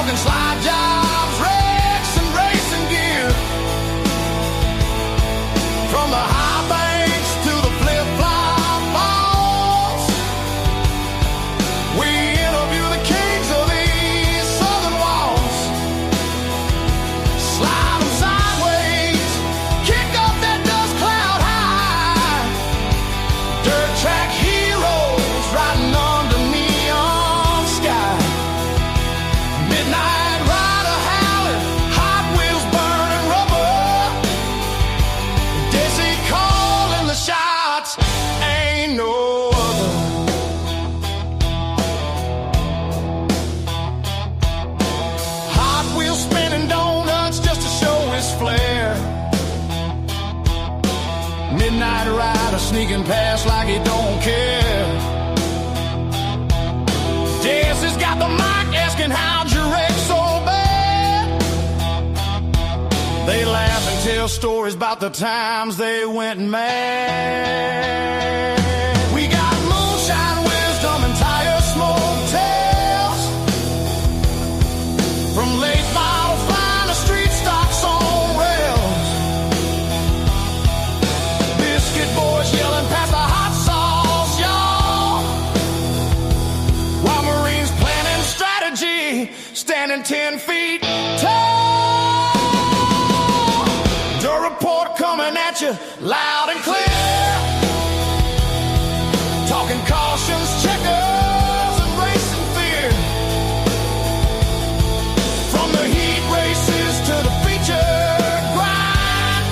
talking slide jobs, wrecks, and racing gear. From the high banks to the flip-flop balls, we interview the kings of these southern walls. Slide them sideways, kick up that dust cloud high. Dirt track heroes riding under neon sky. Midnight rider howling, Hot Wheels burning rubber. Desi calling the shots, ain't no other. Hot Wheels spinning donuts just to show his flair. Midnight rider sneaking past like he don't care. Desi's got the mic asking how'd you wreck so bad. They laugh and tell stories about the times they went mad. We got moonshine wisdom and tire smoke tales. From late bottle flying to street stocks on rails. Biscuit boys yelling past the hot sauce, y'all. While Marines planning strategy, standing 10 feet tall. The report coming at you loud and clear. Talking cautions, checkers, and racing fear. From the heat races to the feature grind,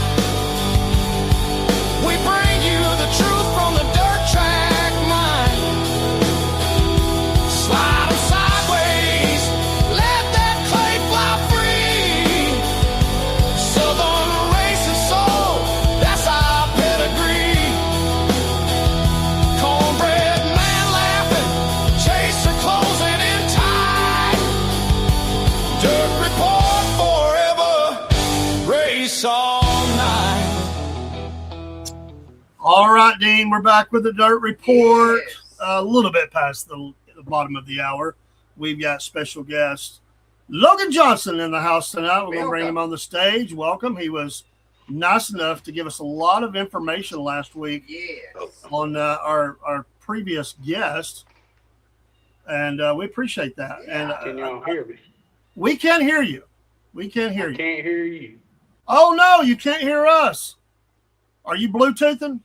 we bring you the truth from the dirt track mind. Slide 'em sideways, let that clay fly free. Southern racing soul, that's our pedigree. Cornbread man laughing, chaser closing in tight. Dirt report forever, race all night. All right, Dean, we're back with the Dirt Report. A little bit past the bottom of the hour. We've got special guest Logan Johnson in the house tonight. We're going to bring him on the stage. Welcome. He was nice enough to give us a lot of information last week on our previous guest, and we appreciate that. And Can y'all hear me? we can hear you. We can hear I you. can't hear you. Oh, no, you can't hear us. Are you Bluetoothing?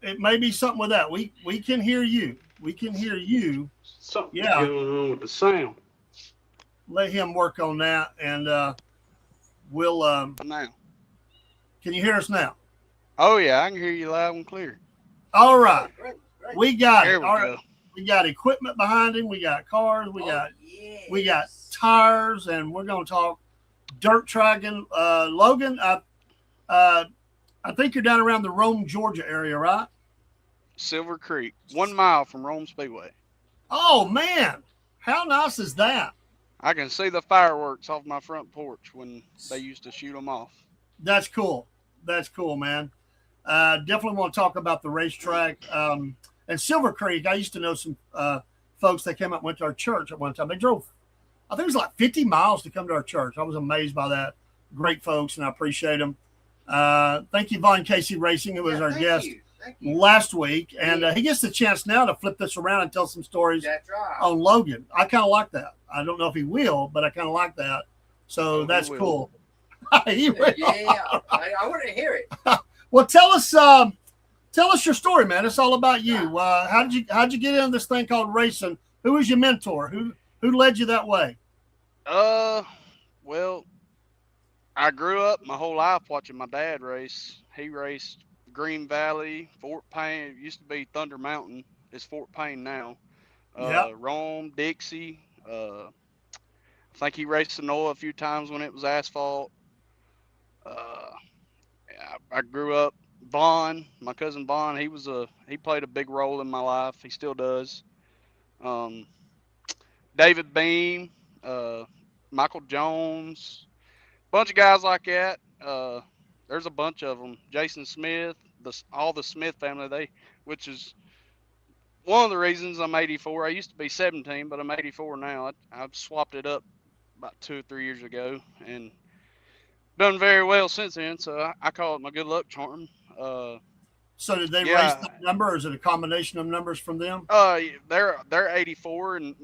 It may be something with that. We can hear you. We can hear you. Something's Yeah. going on with the sound. Let him work on that, and we'll. Now. Can you hear us now? Oh yeah, I can hear you loud and clear. All right, we got There it. we All go. right. We got equipment behind him. We got cars. We got tires, and we're going to talk dirt tracking. Logan, I think you're down around the Rome, Georgia area, right? Silver Creek, 1 mile from Rome Speedway. Oh man, how nice is that? I can see the fireworks off my front porch when they used to shoot them off. That's cool. That's cool, man. Definitely want to talk about the racetrack. And Silver Creek, I used to know some folks that came up and went to our church at one time. They drove, I think it was like 50 miles to come to our church. I was amazed by that. Great folks, and I appreciate them. Thank you, Von Casey Racing, who was our guest last week. And he gets the chance now to flip this around and tell some stories on Logan. I kind of like that. I don't know if he will, but I kind of like that. So that's cool. I want to hear it. Well, tell us your story, man. It's all about you. How'd you get into this thing called racing? Who was your mentor? Who led you that way? Well, I grew up my whole life watching my dad race. He raced Green Valley, Fort Payne. It used to be Thunder Mountain. It's Fort Payne now. Rome, Dixie. I think he raced Sonola a few times when it was asphalt. I grew up. Vaughn, my cousin Vaughn, he played a big role in my life. He still does. David Beam, Michael Jones, bunch of guys like that. There's a bunch of them. Jason Smith, all the Smith family, which is one of the reasons I'm 84. I used to be 17, but I'm 84 now. I've swapped it up about 2 or 3 years ago, and done very well since then. So I call it my good luck charm. So did they raise Yeah. that number, or is it a combination of numbers from them? They're 84, and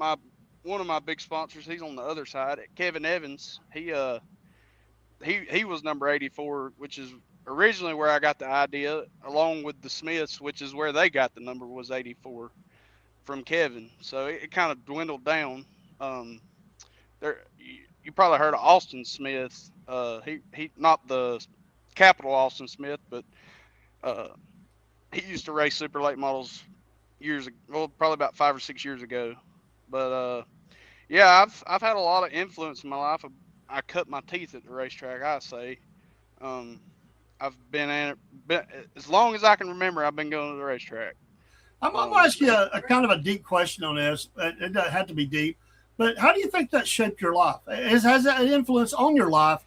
one of my big sponsors, he's on the other side. Kevin Evans. He was number 84, which is originally where I got the idea, along with the Smiths, which is where they got the number, was 84 from Kevin. So it kind of dwindled down. There, you probably heard of Austin Smith. He not the capital Austin Smith, but he used to race super late models years ago, well, probably about 5 or 6 years ago. But yeah, I've had a lot of influence in my life. I cut my teeth at the racetrack, I say. I've been in it as long as I can remember. I've been going to the racetrack. I'm going to ask you a kind of a deep question on this. It doesn't have to be deep, but how do you think that shaped your life? Has that an influence on your life?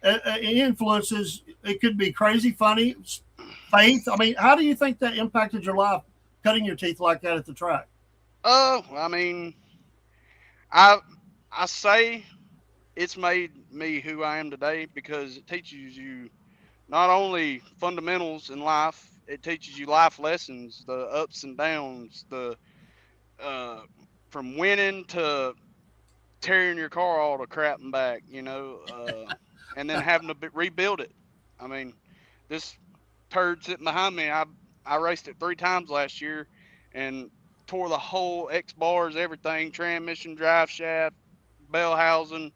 It influences, it could be crazy, funny, faith. I mean, how do you think that impacted your life, cutting your teeth like that at the track? I mean, I say it's made me who I am today because it teaches you not only fundamentals in life, it teaches you life lessons, the ups and downs, the from winning to tearing your car all to crap and back, and then having to rebuild it. I mean, this turd sitting behind me, I raced it 3 times last year and tore the whole X bars, everything, transmission, drive shaft, bell housing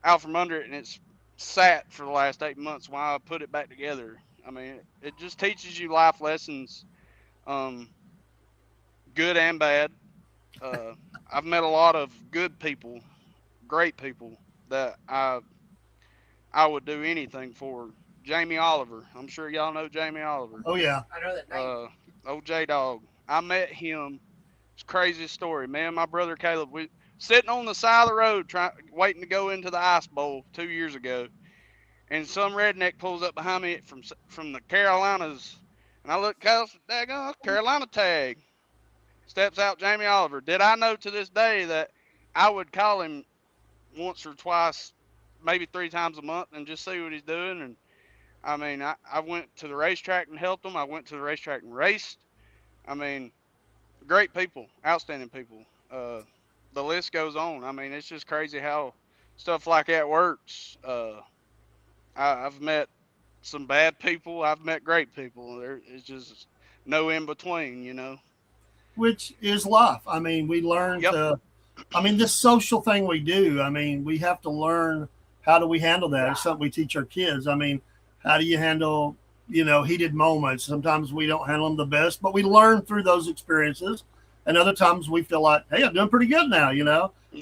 out from under it, and it's sat for the last 8 months while I put it back together. I mean, it just teaches you life lessons, good and bad. I've met a lot of good people, great people that I would do anything for. Jamie Oliver, I'm sure y'all know Jamie Oliver. Oh yeah, I know that name. Old J Dog. I met him. It's the craziest story. Me and my brother Caleb, we sitting on the side of the road waiting to go into the ice bowl 2 years ago. And some redneck pulls up behind me from the Carolinas. And I look, daggone, Carolina tag. Steps out Jamie Oliver. Did I know to this day that I would call him once or twice, maybe 3 times a month, and just see what he's doing? And I mean, I went to the racetrack and helped him. I went to the racetrack and raced. I mean, great people, outstanding people. The list goes on. I mean, it's just crazy how stuff like that works. I've met some bad people. I've met great people. There is just no in between, which is life. I mean, we learn to. I mean, this social thing we do. I mean, we have to learn how do we handle that. It's something we teach our kids. I mean, how do you handle heated moments? Sometimes we don't handle them the best, but we learn through those experiences. And other times we feel like, hey, I'm doing pretty good now,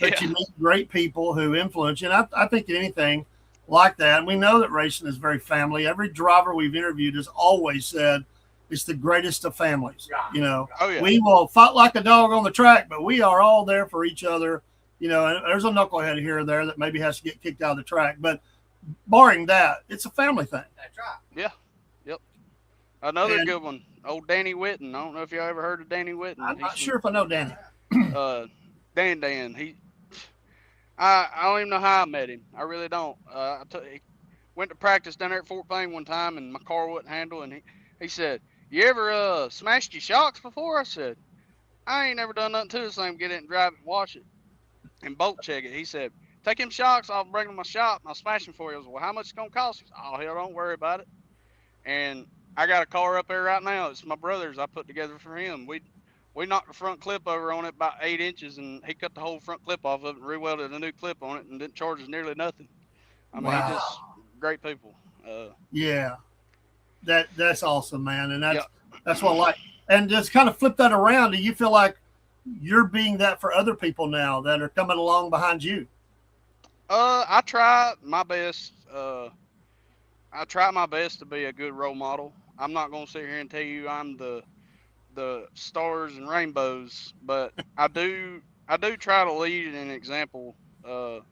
But you meet great people who influence you. And I think anything like that, and we know that racing is very family. Every driver we've interviewed has always said it's the greatest of families. Oh, yeah. We will fight like a dog on the track, but we are all there for each other. And there's a knucklehead here or there that maybe has to get kicked out of the track. But barring that, it's a family thing. That's right. Yeah. Yep. Another good one. Old Danny Whitten. I don't know if y'all ever heard of Danny Whitten. I'm not sure if I know Danny. Dan. I don't even know how I met him. I really don't. He went to practice down there at Fort Payne one time, and my car wouldn't handle. And he said, "You ever smashed your shocks before?" I said, "I ain't never done nothing to this thing. Get it and drive it and wash it and bolt check it." He said, "Take them shocks. I'll bring them to my shop and I'll smash them for you." I was, "Well, how much it's gonna cost?" He said, "Oh hell, don't worry about it." And I got a car up there right now. It's my brother's. I put together for him. We knocked the front clip over on it about 8 inches, and he cut the whole front clip off of it and re-welded a new clip on it, and didn't charge us nearly nothing. I mean, just great people. Yeah, that's awesome, man, and that's what I like. And just kind of flip that around. Do you feel like you're being that for other people now that are coming along behind you? I try my best. I try my best to be a good role model. I'm not gonna sit here and tell you I'm the stars and rainbows, but I do try to lead an example. I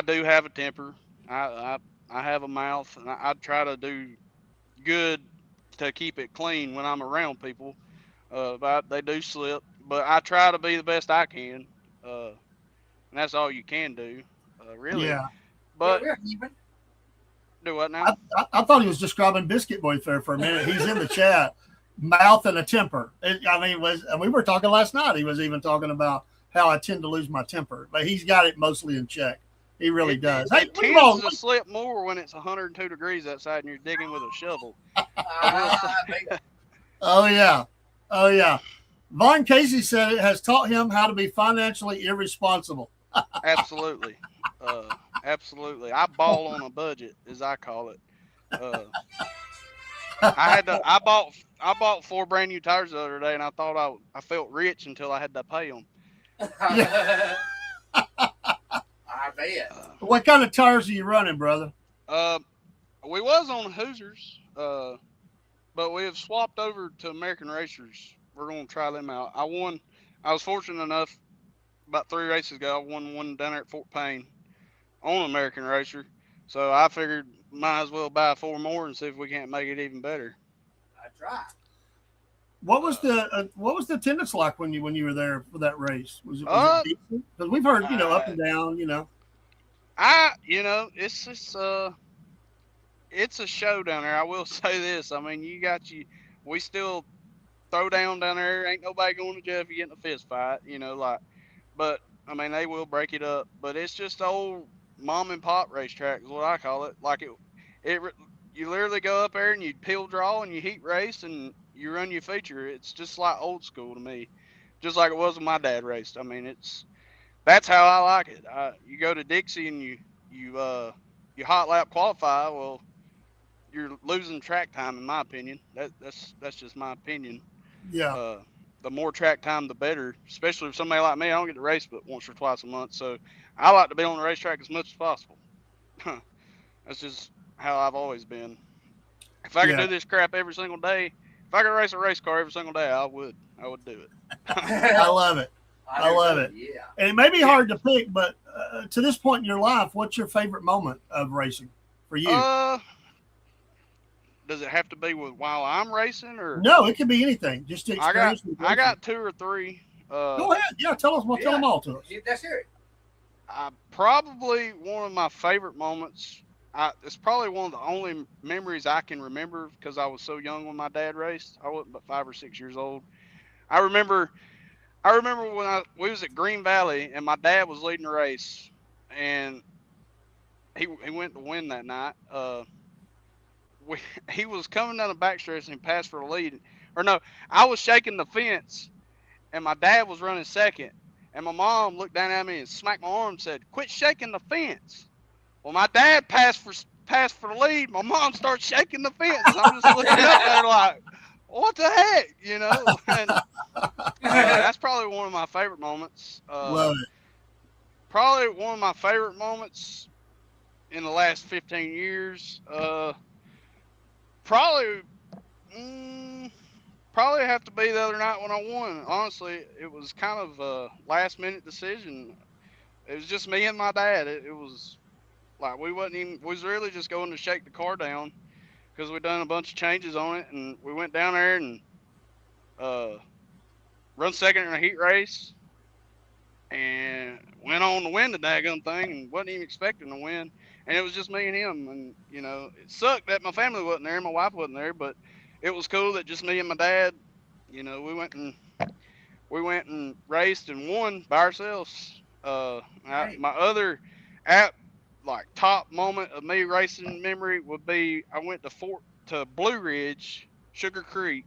do have a temper. I have a mouth, and I try to do good to keep it clean when I'm around people. But they do slip. But I try to be the best I can. And that's all you can do, really. Yeah. But We're even. do what now? I thought he was describing Biscuit Boy there for a minute. He's in the chat. Mouth and a temper. We were talking last night. He was even talking about how I tend to lose my temper, but he's got it mostly in check. He really does. It tends to slip more when it's 102 degrees outside and you're digging with a shovel. Oh yeah. Von Casey said it has taught him how to be financially irresponsible. Absolutely. Absolutely. I ball on a budget, as I call it. I bought 4 brand new tires the other day, and I thought I felt rich until I had to pay them. I bet. What kind of tires are you running, brother? We was on Hoosiers, but we have swapped over to American Racers. We're going to try them out. I was fortunate enough about 3 races ago. I won one down there at Fort Payne on American Racer. So I figured might as well buy 4 more and see if we can't make it even better. That's right. What was the attendance like when you were there for that race? Was it decent? Because we've heard up and down. It's just it's a show down there. I will say this. I mean, we still throw down there. Ain't nobody going to jail if you get in a fist fight. But I mean, they will break it up. But it's just old mom and pop racetrack is what I call it. Like you literally go up there and you peel draw and you heat race and you run your feature. It's just like old school to me, just like it was when my dad raced. I mean, that's how I like it. You go to Dixie and you hot lap qualify. Well, you're losing track time, in my opinion. That's just my opinion. Yeah. The more track time, the better. Especially for somebody like me, I don't get to race but once or twice a month, so I like to be on the racetrack as much as possible. That's just how I've always been. If I could do this crap every single day, if I could race a race car every single day, I would do it. I love it. I love it. Yeah. And it may be hard to pick, but to this point in your life, what's your favorite moment of racing for you? Does it have to be while I'm racing, or no? It could be anything. Just to experience. I got 2 or 3. Go ahead. Yeah, tell them all to us. Let's hear it. Probably one of my favorite moments. It's probably one of the only memories I can remember because I was so young when my dad raced. I wasn't but 5 or 6 years old. I remember when we was at Green Valley and my dad was leading the race, and he went to win that night. He was coming down the backstretch and he passed for the lead. Or no, I was shaking the fence, and my dad was running second. And my mom looked down at me and smacked my arm and said, "Quit shaking the fence." Well, my dad passed for the lead. My mom starts shaking the fence. I'm just looking up there like, what the heck, And that's probably one of my favorite moments. Love it. Probably one of my favorite moments in the last 15 years. Probably have to be the other night when I won. Honestly, it was kind of a last-minute decision. It was just me and my dad. It was like we was really just going to shake the car down because we'd done a bunch of changes on it, and we went down there and run second in a heat race and went on to win the daggone thing and wasn't even expecting to win. And it was just me and him. And, it sucked that my family wasn't there, my wife wasn't there, but it was cool that just me and my dad, we went and raced and won by ourselves. My other top moment of me racing memory would be I went to Blue Ridge, Sugar Creek,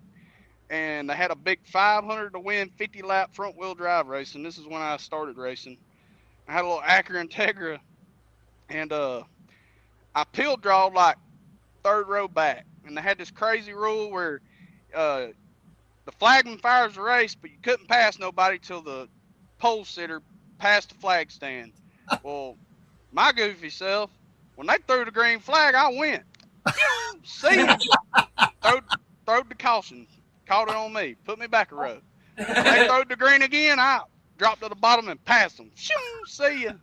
and they had a big 500 to win 50 lap front wheel drive race. And this is when I started racing. I had a little Acura Integra, and I peel drawed like 3rd row back. And they had this crazy rule where the flagman fires the race, but you couldn't pass nobody till the pole sitter passed the flag stand. Well, my goofy self, when they threw the green flag, I went. See ya. Throwed the caution. Called it on me. Put me back a row. They throwed the green again. I dropped to the bottom and passed them. See ya.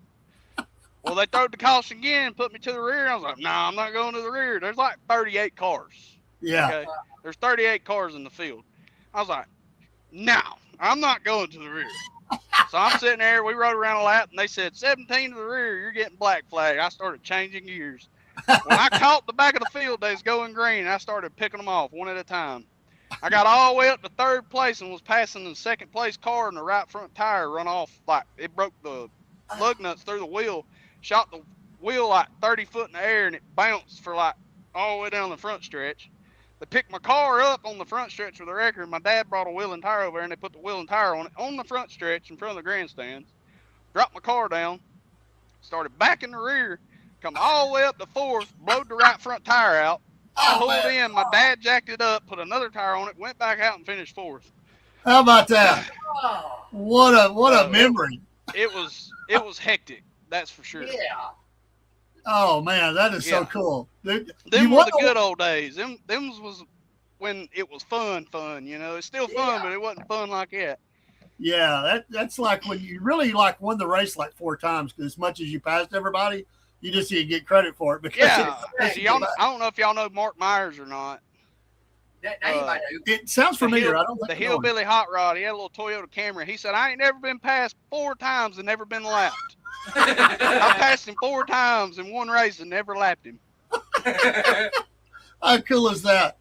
Well, they throwed the caution again and put me to the rear. I was like, nah, I'm not going to the rear. There's like 38 cars. Yeah. Okay? There's 38 cars in the field. I was like, no, I'm not going to the rear. So I'm sitting there. We rode around a lap, and they said 17 to the rear. You're getting black flag. I started changing gears. When I caught the back of the field, they was going green. I started picking them off one at a time. I got all the way up to third place and was passing the second place car, and the right front tire run off. Like, it broke the lug nuts through the wheel, shot the wheel like 30 foot in the air, and it bounced for like all the way down the front stretch. They picked my car up on the front stretch with the record. My dad brought a wheel and tire over there, and they put the wheel and tire on it on the front stretch in front of the grandstands. Dropped my car down, started back in the rear, come all the way up to fourth, blowed the right front tire out, pulled in. My dad jacked it up, put another tire on it, went back out and finished fourth. How about that? Oh, What a memory. It was hectic, that's for sure. yeah. Oh man, that is so Yeah. cool. Dude, Them you were the won- good old days. Them was when it was fun, you know. It's still fun, Yeah. but it wasn't fun like that. Yeah, that's like when you really like won the race like 4 times, because as much as you passed everybody, you just didn't get credit for it because Yeah. it, See, y'all, I don't know if y'all know Mark Myers or not. Now you might know. it sounds familiar. I don't The think I know him. hillbilly hot rod. He had a little Toyota Camry. He said, "I ain't never been passed 4 times and never been lapped. I passed him 4 times in one race and never lapped him." How cool is that?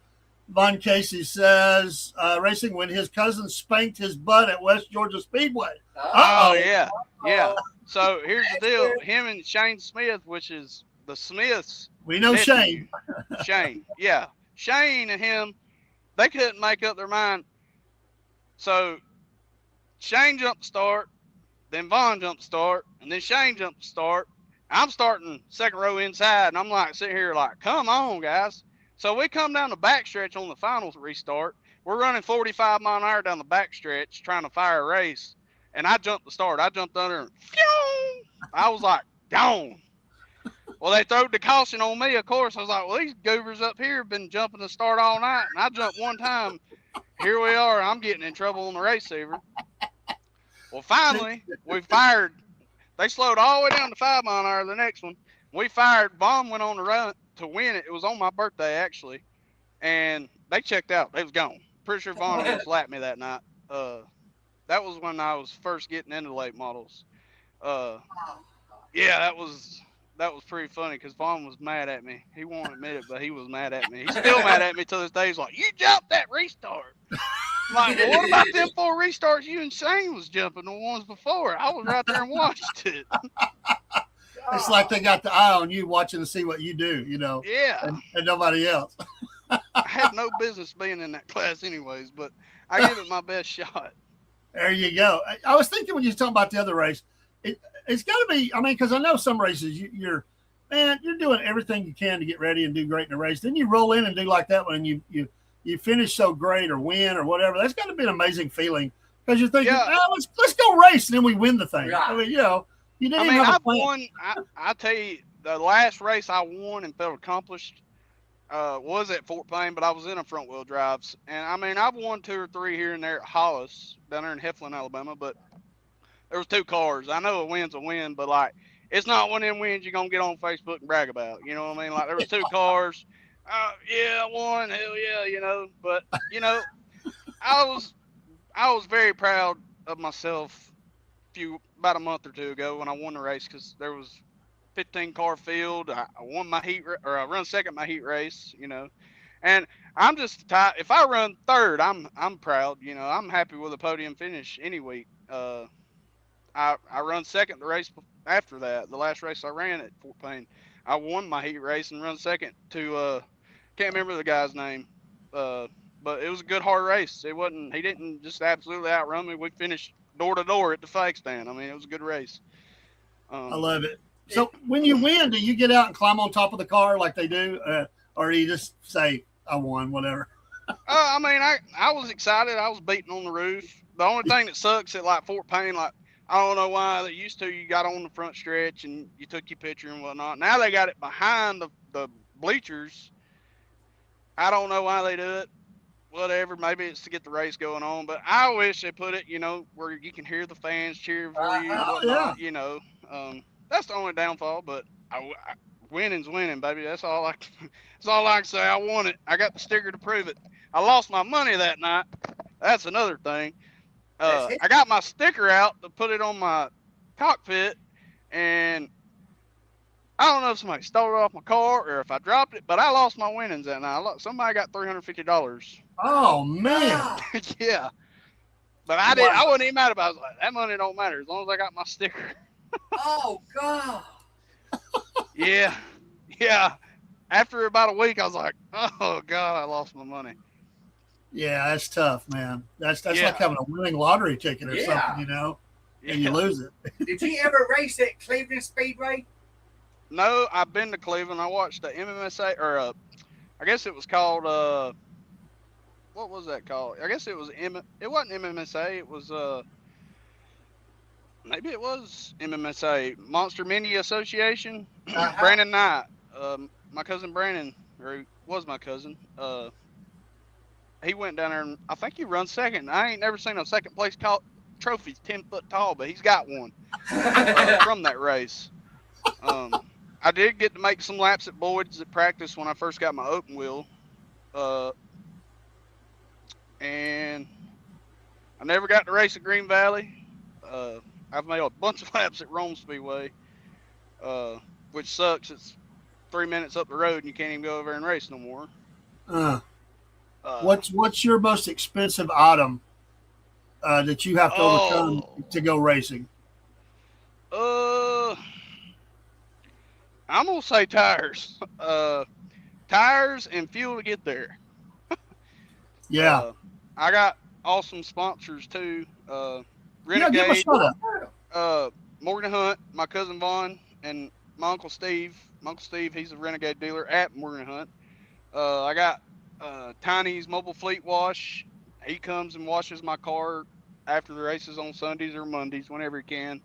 Von Casey says, racing when his cousin spanked his butt at West Georgia Speedway. Oh yeah, yeah. So here's the deal: him and Shane Smith, which is the Smiths. We know nephew. Shane. Shane, yeah. Shane and him, they couldn't make up their mind. So Shane jumped the start, then Vaughn jumped the start, and then Shane jumped the start. I'm starting second row inside, and I'm like sitting here like, come on, guys. So we come down the backstretch on the final restart. We're running 45 mile an hour down the backstretch trying to fire a race, and I jumped the start. I jumped under, and phew, I was like, gone. Well, they throwed the caution on me, of course. I was like, well, these goobers up here have been jumping the start all night, and I jumped one time. Here we are. I'm getting in trouble on the race saver. Well, finally, we fired. They slowed all the way down to 5 mile an hour the next one. We fired. Vaughn went on the run to win it. It was on my birthday, actually. And they checked out. They was gone. Pretty sure Vaughn almost lapped me that night. That was when I was first getting into late models. Yeah, that was pretty funny because Vaughn was mad at me. He won't admit it, but he was mad at me. He's still mad at me to this day. He's like, "You jumped that restart." I'm like, well, what about them 4 restarts you and Shane was jumping the ones before? I was right there and watched it. It's like they got the eye on you watching to see what you do, you know, Yeah, and nobody else. I had no business being in that class anyways, but I give it my best shot. There you go. I was thinking when you were talking about the other race, it's got to be, I mean, because I know some races you're doing everything you can to get ready and do great in a race. Then you roll in and do like that one, and you finish so great or win or whatever. That's got to be an amazing feeling because you're thinking, Yeah. let's go race, and then we win the thing. Right. I mean, you know, you didn't I even mean, have a I've plan. won. I tell you, the last race I won and felt accomplished was at Fort Payne, but I was in a front wheel drives. And I mean, I've won 2 or 3 here and there at Hollis down there in Heflin, Alabama, but there was 2 cars. I know a win's a win, but like, it's not one of them wins you're going to get on Facebook and brag about. You know what I mean? Like, there was 2 cars. Yeah, I won. Hell yeah, you know. But, you know, I was very proud of myself about a month or 2 ago when I won the race because there was 15 car field. I won my heat, or I run second my heat race, you know, and I'm just the type. If I run third, I'm proud. You know, I'm happy with a podium finish any week. I run second the race after that. The last race I ran at Fort Payne, I won my heat race and run second to can't remember the guy's name, but it was a good hard race. It wasn't. He didn't just absolutely outrun me. We finished door to door at the flag stand. I mean, it was a good race. I love it. So when you win, do you get out and climb on top of the car like they do, or do you just say, "I won," whatever? I mean, I was excited. I was beating on the roof. The only thing that sucks at like Fort Payne, like I don't know why they used to. You got on the front stretch and you took your picture and whatnot. Now they got it behind the bleachers. I don't know why they do it. Whatever, maybe it's to get the race going on. But I wish they put it, you know, where you can hear the fans cheer for you. And whatnot, yeah. You know, that's the only downfall. But winning's winning, baby. That's all I can say. I won it. I got the sticker to prove it. I lost my money that night that's another thing. That's it. I got my sticker out to put it on my cockpit, and I don't know if somebody stole it off my car or if I dropped it, but I lost my winnings that night. Somebody got $350. Oh man. Ah, Yeah. But I did. I wasn't even mad about it. I was like, that money don't matter as long as I got my sticker. oh God. Yeah. Yeah. After about a week, I was like, oh God, I lost my money. Yeah, that's tough, man. That's Yeah. like having a winning lottery ticket or Yeah. something, you know, and you Yeah. lose it. Did you ever race at Cleveland Speedway? No, I've been to Cleveland. I watched the MMSA, or I guess it was called, what was that called? I guess it was it wasn't MMSA. It was, maybe it was MMSA, Monster Mini Association. Uh-huh. Brandon Knight, my cousin Brandon, or he was my cousin, he went down there and I think he run second. I ain't never seen a second place trophy 10 foot tall, but he's got one from that race. I did get to make some laps at Boyd's at practice when I first got my open wheel. And I never got to race at Green Valley. I've made a bunch of laps at Rome Speedway, which sucks. It's 3 minutes up the road and you can't even go over and race no more. What's your most expensive item that you have to overcome to go racing? I'm gonna say tires. Tires and fuel to get there. Yeah. I got awesome sponsors too. Yeah, Renegade, give a shout out. Morgan Hunt, my cousin Vaughn, and my Uncle Steve. My Uncle Steve, he's a Renegade dealer at Morgan Hunt. I got Tiny's Mobile Fleet Wash. He comes and washes my car after the races on Sundays or Mondays, whenever he can.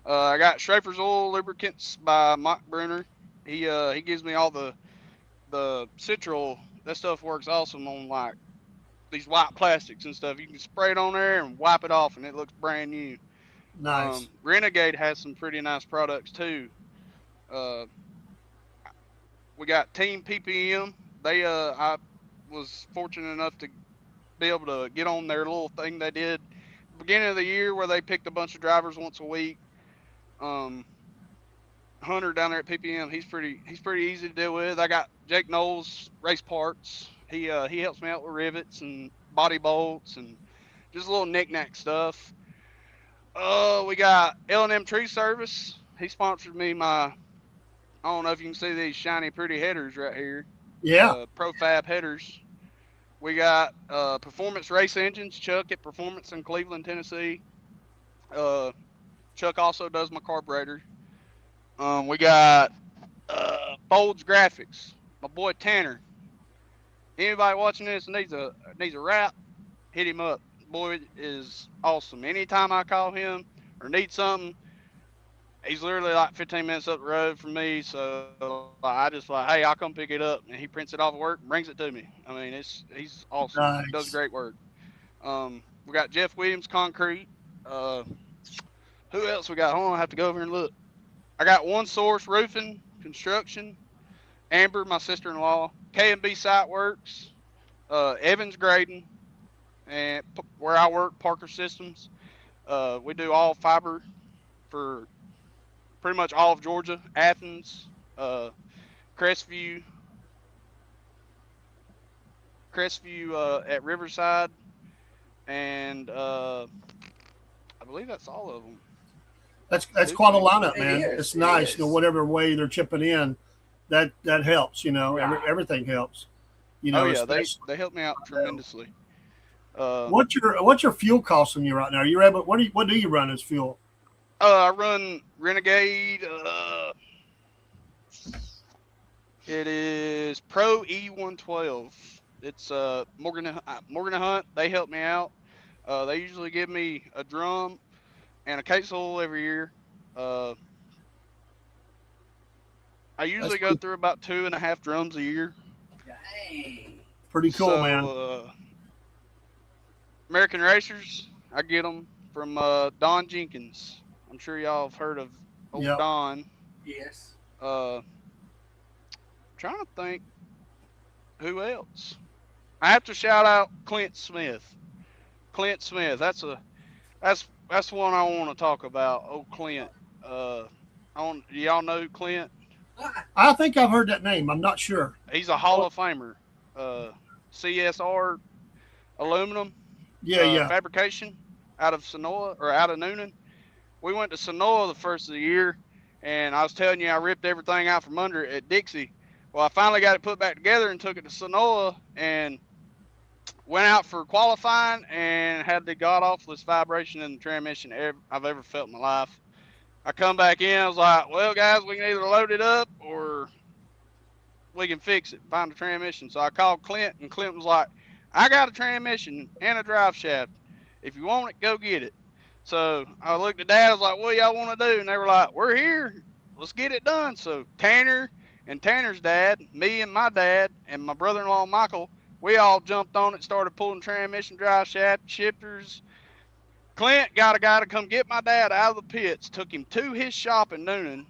I got Schrafer's Oil Lubricants by Mike Brunner. He gives me all the citral. That stuff works awesome on like these white plastics and stuff. You can spray it on there and wipe it off, and it looks brand new. Nice. Renegade has some pretty nice products too. We got Team PPM. I was fortunate enough to be able to get on their little thing they did beginning of the year where they picked a bunch of drivers once a week. Hunter down there at PPM, he's pretty easy to deal with. I got Jake Knowles Race Parts. He helps me out with rivets and body bolts and just a little knick-knack stuff. We got L&M Tree Service. He sponsored me I don't know if you can see these shiny pretty headers right here. Yeah. Profab headers. We got Performance Race Engines, Chuck at Performance in Cleveland, Tennessee. Chuck also does my carburetor. We got Folds Graphics. My boy Tanner. Anybody watching this needs a wrap, hit him up. Boy is awesome. Anytime I call him or need something, he's literally like 15 minutes up the road from me. So I just like, hey, I'll come pick it up, and he prints it off of work and brings it to me. I mean, he's awesome. Nice. He does great work. We got Jeff Williams Concrete. Who else we got? Hold on, I have to go over and look. I got One Source Roofing Construction. Amber, my sister-in-law. K&B Site Works. Evans Grading. And where I work, Parker Systems. We do all fiber for pretty much all of Georgia. Athens, Crestview at Riverside, and I believe that's all of them. That's quite a lineup, man. It is, It's nice. it You know, is. whatever way they're chipping in, that helps. You know, everything helps. You know, Oh yeah, especially- they helped me out tremendously. What's your fuel costing you right now? Are you able? What do you run as fuel? I run Renegade. It is Pro E112. It's Morgan Hunt. They help me out. They usually give me a drum and a case oil every year. I usually go through about 2.5 drums a year. Dang. Pretty cool, So, man. American Racers, I get them from Don Jenkins. I'm sure y'all have heard of old Yep. Don. Yes. Trying to think who else. I have to shout out Clint Smith. Clint Smith. That's one I want to talk about. Oh, Clint. Do y'all know Clint? I think I've heard that name. I'm not sure. He's a Hall of Famer. CSR aluminum. Yeah. Fabrication out of Sonoa or out of Noonan. We went to Sonoa the first of the year, and I was telling you I ripped everything out from under it at Dixie. Well, I finally got it put back together and took it to Sonoa and went out for qualifying and had the god-awfulest vibration in the transmission I've ever felt in my life. I come back in, I was like, well, guys, we can either load it up or we can fix it, find a transmission. So I called Clint, and Clint was like, I got a transmission and a drive shaft. If you want it, go get it. So I looked at Dad, I was like, what y'all want to do? And they were like, we're here. Let's get it done. So Tanner and Tanner's dad, me and my dad, and my brother-in-law, Michael, we all jumped on it, started pulling transmission, drive shaft, shifters. Clint got a guy to come get my dad out of the pits, took him to his shop in Noonan,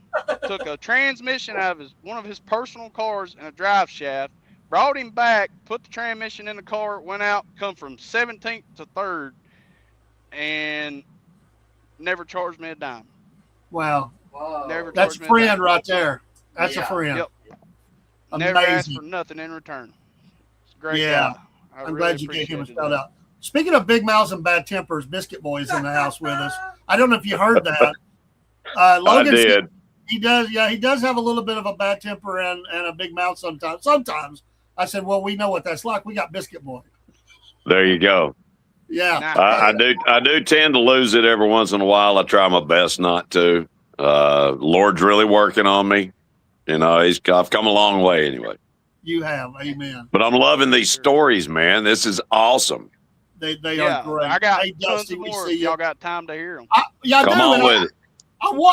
took a transmission out of one of his personal cars and a drive shaft, brought him back, put the transmission in the car, went out, come from 17th to 3rd, and never charged me a dime. Wow. Never That's a charged me a friend dime. right there. That's Yeah. a friend. Yep. Amazing. Never asked for nothing in return. It's a great Yeah. guy. I I'm really glad you gave him a appreciated shout that. out. Speaking of big mouths and bad tempers, Biscuit Boy is in the house with us. I don't know if you heard that. Logan, I did. He does. Yeah, he does have a little bit of a bad temper and a big mouth sometimes. Sometimes I said, well, we know what that's like. We got Biscuit Boy. There you go. Yeah. Nah, I do tend to lose it every once in a while. I try my best not to. Lord's really working on me. You know, I've come a long way anyway. You have. Amen. But I'm loving these stories, man. This is awesome. They yeah, are great. I got Hey, tons Dusty, of we more. see If you. y'all got time to hear them. Yeah, I Come do. on And with it.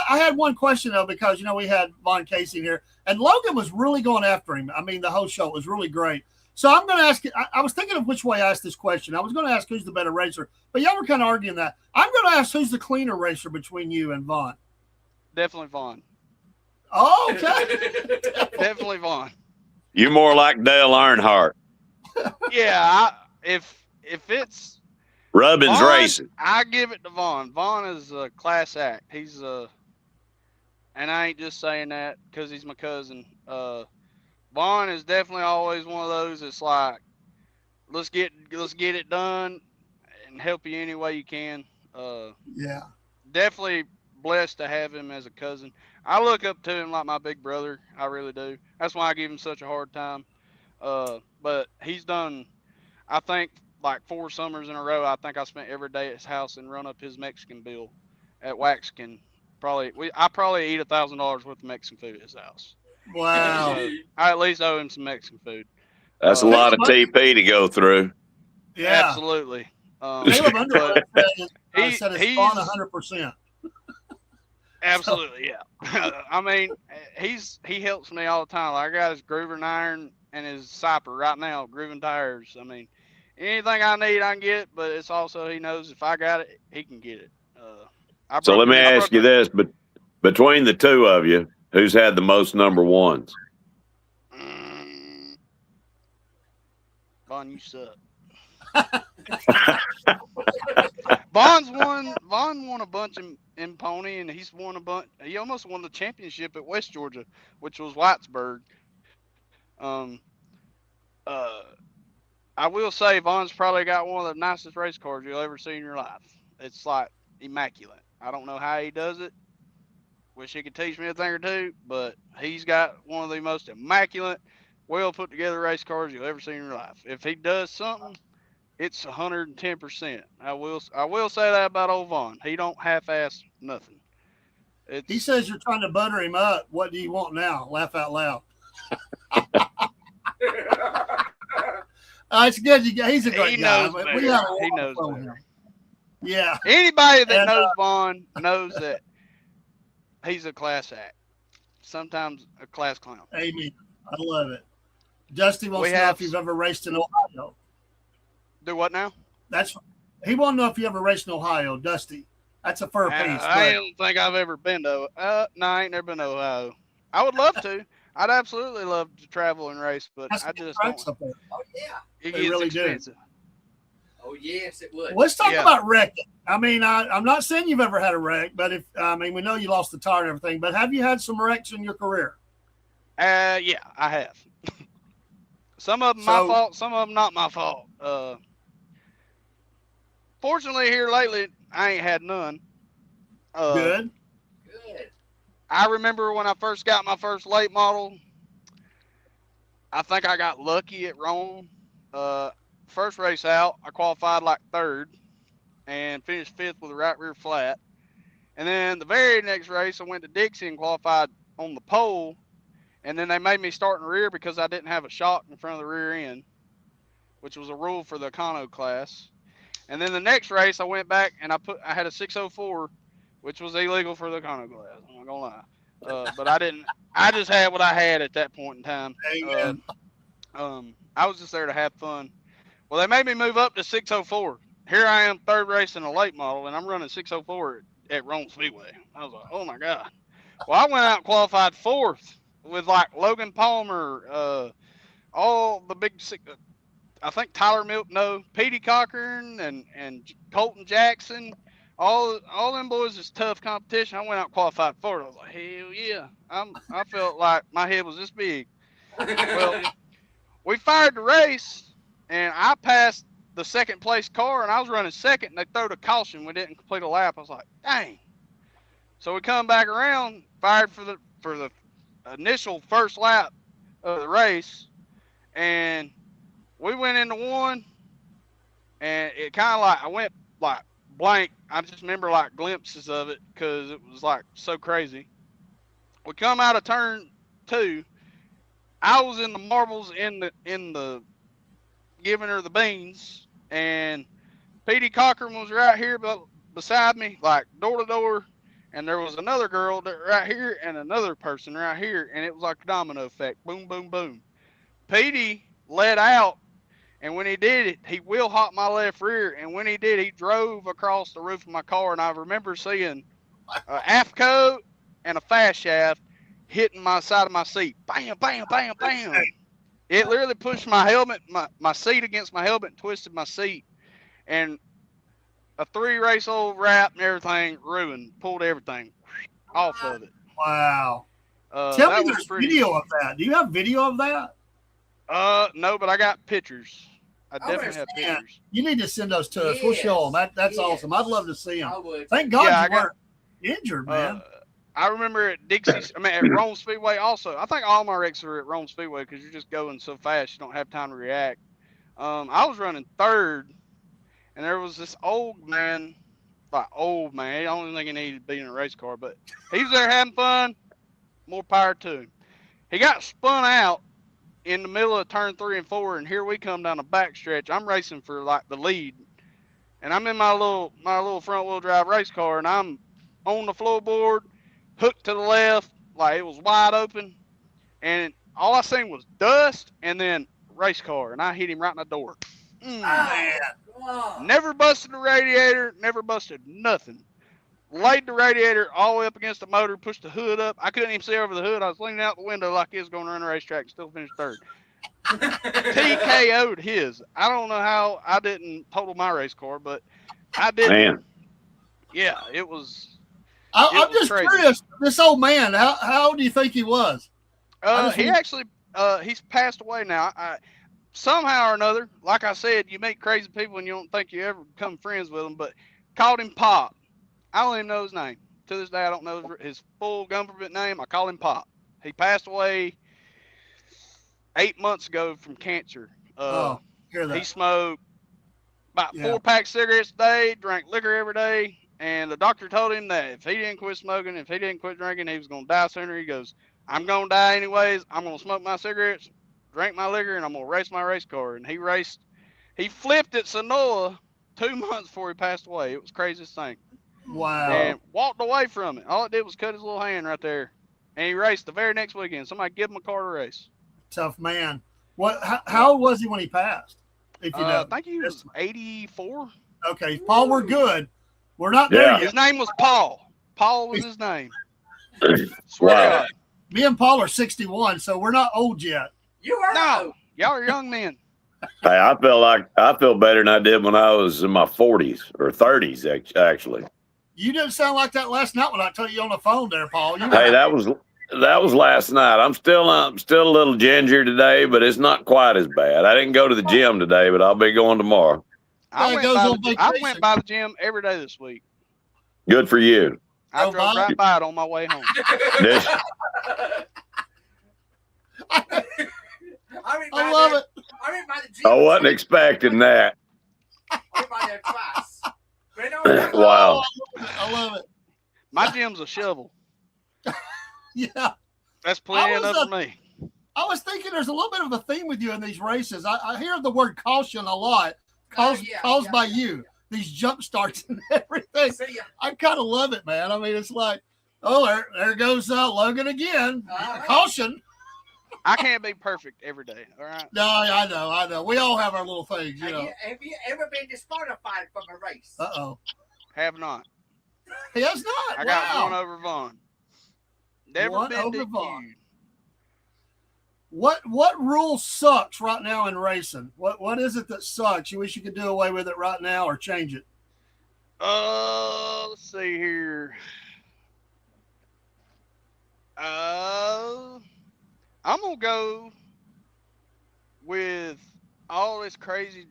I had one question though, because we had Von Casey here, and Logan was really going after him. I mean, the whole show was really great. So I'm going to ask you. I was thinking of which way I asked this question. I was going to ask who's the better racer, but y'all were kind of arguing that. I'm going to ask who's the cleaner racer between you and Von. Definitely Vaughn. Oh, okay. Definitely Vaughn. You more like Dale Earnhardt. Yeah, if it's Rubbin's Vaughn, racing. I give it to Vaughn. Vaughn is a class act. He's and I ain't just saying that because he's my cousin. Vaughn is definitely always one of those that's like, let's get it done and help you any way you can. Yeah. Definitely blessed to have him as a cousin. I look up to him like my big brother. I really do. That's why I give him such a hard time. But he's done, I think, like 4 summers in a row. I think I spent every day at his house and run up his Mexican bill at Waxkin. I probably eat $1,000 worth of Mexican food at his house. Wow. So I at least owe him some Mexican food. That's a lot of TP to go through. Yeah. Absolutely. Caleb Underwood he- said it's he's- Vaughn 100%. Absolutely, yeah. I mean, he helps me all the time. Like, I got his grooving iron and his Cyper right now, grooving tires. I mean, anything I need, I can get it. But it's also he knows if I got it, he can get it. So let me ask you this: but between the two of you, who's had the most number ones? Vaughn, you suck. Vaughn won a bunch in Pony, and he's won a bunch. He almost won the championship at West Georgia, which was Whitesburg. I will say Vaughn's probably got one of the nicest race cars you'll ever see in your life. It's like immaculate. I don't know how he does it. Wish he could teach me a thing or two, but he's got one of the most immaculate, well put together race cars you'll ever see in your life. If he does something, it's 110%. I will say that about old Vaughn. He don't half-ass nothing. He says you're trying to butter him up. What do you want now? Laugh out loud. It's good. He's a great guy. knows better. We have a He lot of knows fun with better. him. Yeah. Anybody that And, knows Vaughn knows that he's a class act. Sometimes a class clown. Amen. I love it. Dusty wants We to know have- if you've ever raced in Ohio. Do what now? He wants to know if you ever raced in Ohio, Dusty. That's a fur piece. I don't think I've ever been to. No, I ain't never been to Ohio. I would love to. I'd absolutely love to travel and race, but That's I just tracks don't. up there. Oh, yeah. It they gets really do. expensive. Oh yes, it would. Let's talk Yeah. about wrecking. I mean, I'm not saying you've ever had a wreck, but we know you lost the tire and everything, but have you had some wrecks in your career? Yeah, I have. Some of them my So- fault, some of them not my fault. Fortunately, here lately, I ain't had none. Good. Good. I remember when I first got my first late model, I think I got lucky at Rome. First race out, I qualified like third and finished fifth with a right rear flat. And then the very next race, I went to Dixie and qualified on the pole. And then they made me start in the rear because I didn't have a shock in front of the rear end, which was a rule for the Econo class. And then the next race, I went back and I had a 604, which was illegal for the Econo class. I'm not gonna lie, but I just had what I had at that point in time. Amen. I was just there to have fun. Well, they made me move up to 604. Here I am, third race in a late model, and I'm running 604 at Rome Speedway. I was like, oh my god. Well, I went out and qualified fourth with like Logan Palmer, all the big, I think Tyler Petey Cochran and Colton Jackson, all them boys is tough competition. I went out and qualified fourth. I was like, hell yeah. I felt like my head was this big. Well, we fired the race, and I passed the second place car, and I was running second, and they threw a caution. We didn't complete a lap. I was like, dang. So we come back around, fired for the initial first lap of the race, and we went into one, and it kind of like, I went like blank. I just remember like glimpses of it because it was like so crazy. We come out of turn 2. I was in the marbles in the giving her the beans, and Petey Cochran was right here beside me, like door to door, and there was another girl right here and another person right here, and it was like a domino effect. Boom, boom, boom. Petey let out, and when he did it, he wheel hopped my left rear, and when he did, he drove across the roof of my car, and I remember seeing an AFCO and a fast shaft hitting my side of my seat. Bam, bam, bam, bam. It literally pushed my helmet, my seat against my helmet and twisted my seat. And a 3-race-old wrap and everything ruined, pulled everything off of it. Wow. That Tell me was there's pretty- video of that. Do you have video of that? No, but I got pictures. I I definitely have understand. pictures. You need to send those to us. We'll show them. That's Yes. awesome. I'd love to see them. I would. Thank God Yeah, I you got- weren't injured, man. I remember at at Rome Speedway also. I think all my wrecks are at Rome Speedway because you're just going so fast you don't have time to react. I was running third, and there was this old man. I don't even think he needed to be in a race car, but he was there having fun. More power to him. He got spun out in the middle of turn 3 and 4, and here we come down the back stretch. I'm racing for like the lead, and I'm in my little front wheel drive race car, and I'm on the floorboard, hooked to the left, like it was wide open, and all I seen was dust and then race car, and I hit him right in the door. Man. Oh, Never busted the radiator, never busted nothing. Laid the radiator all the way up against the motor, pushed the hood up. I couldn't even see over the hood. I was leaning out the window like he was going to run a racetrack and still finished third. TKO'd his. I don't know how I didn't total my race car, but I did. Man, Yeah, it was. I'm was just crazy. curious. This old man, how old do you think he was? He actually, he's passed away now. Somehow or another, like I said, you meet crazy people and you don't think you ever become friends with them, but called him Pop. I don't even know his name. To this day, I don't know his full government name. I call him Pop. He passed away 8 months ago from cancer. Hear that. He smoked about Yeah. 4 packs of cigarettes a day, drank liquor every day, and the doctor told him that if he didn't quit smoking, if he didn't quit drinking, he was going to die sooner. He goes, I'm going to die anyways. I'm going to smoke my cigarettes, drink my liquor, and I'm going to race my race car. And he flipped at Sonoa 2 months before he passed away. It was the craziest thing. Wow. And walked away from it. All it did was cut his little hand right there. And he raced the very next weekend. Somebody give him a car to race. Tough man. How old was he when he passed? If you know. I think he was 84. Okay, Paul, we're good. We're not there Yeah. yet. His name was Paul. Paul was his name. Swear to Wow. God. Me and Paul are 61, so we're not old yet. you are No, y'all are young men. Hey, I feel better than I did when I was in my 40s or 30s, actually. You didn't sound like that last night when I told you on the phone there, Paul. You Hey, that was last night. I'm still a little ginger today, but it's not quite as bad. I didn't go to the gym today, but I'll be going tomorrow. I goes on went vacation. by the gym every day this week. Good for you. I Oh, drove my. right by it on my way home. This- I love it. I went by the gym. I wasn't expecting that. I went by there twice. But Wow. I love it. My gym's a shovel. Yeah. That's plenty was, enough for me. I was thinking there's a little bit of a theme with you in these races. I hear the word caution a lot, caused by you. These jump starts and everything. See ya. I kind of love it, man. I mean, it's like, oh, there goes Logan again. Caution. I can't be perfect every day. All right. No, I know. We all have our little things, you know. Have you ever been disqualified from a race? Uh-oh. Have not. He has not. I got Wow. one over Vaughn. Never One been over DQ'd. Vaughn. What rule sucks right now in racing? What is it that sucks? You wish you could do away with it right now or change it? Let's see here. I'm gonna go with all this crazy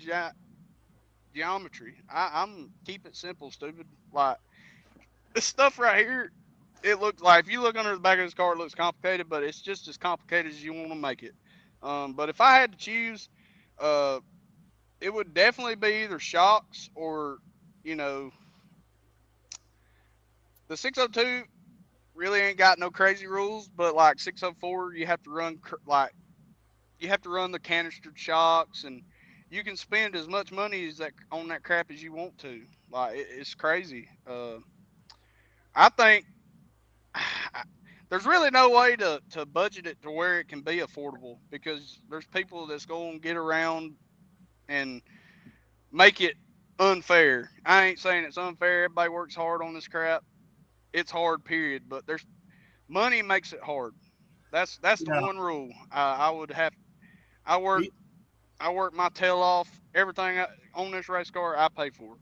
geometry. I'm keep it simple, stupid. Like this stuff right here, it looks like if you look under the back of this car, it looks complicated, but it's just as complicated as you want to make it. But if I had to choose, it would definitely be either shocks or, you know, the 602 really ain't got no crazy rules, but like 604, you have to run the canistered shocks, and you can spend as much money as on that crap as you want to. Like it's crazy. I think there's really no way to budget it to where it can be affordable, because there's people that's going to get around and make it unfair. I ain't saying it's unfair. Everybody works hard on this crap. It's hard, period. But there's money makes it hard. That's the one rule. I work my tail off. Everything on this race car I pay for,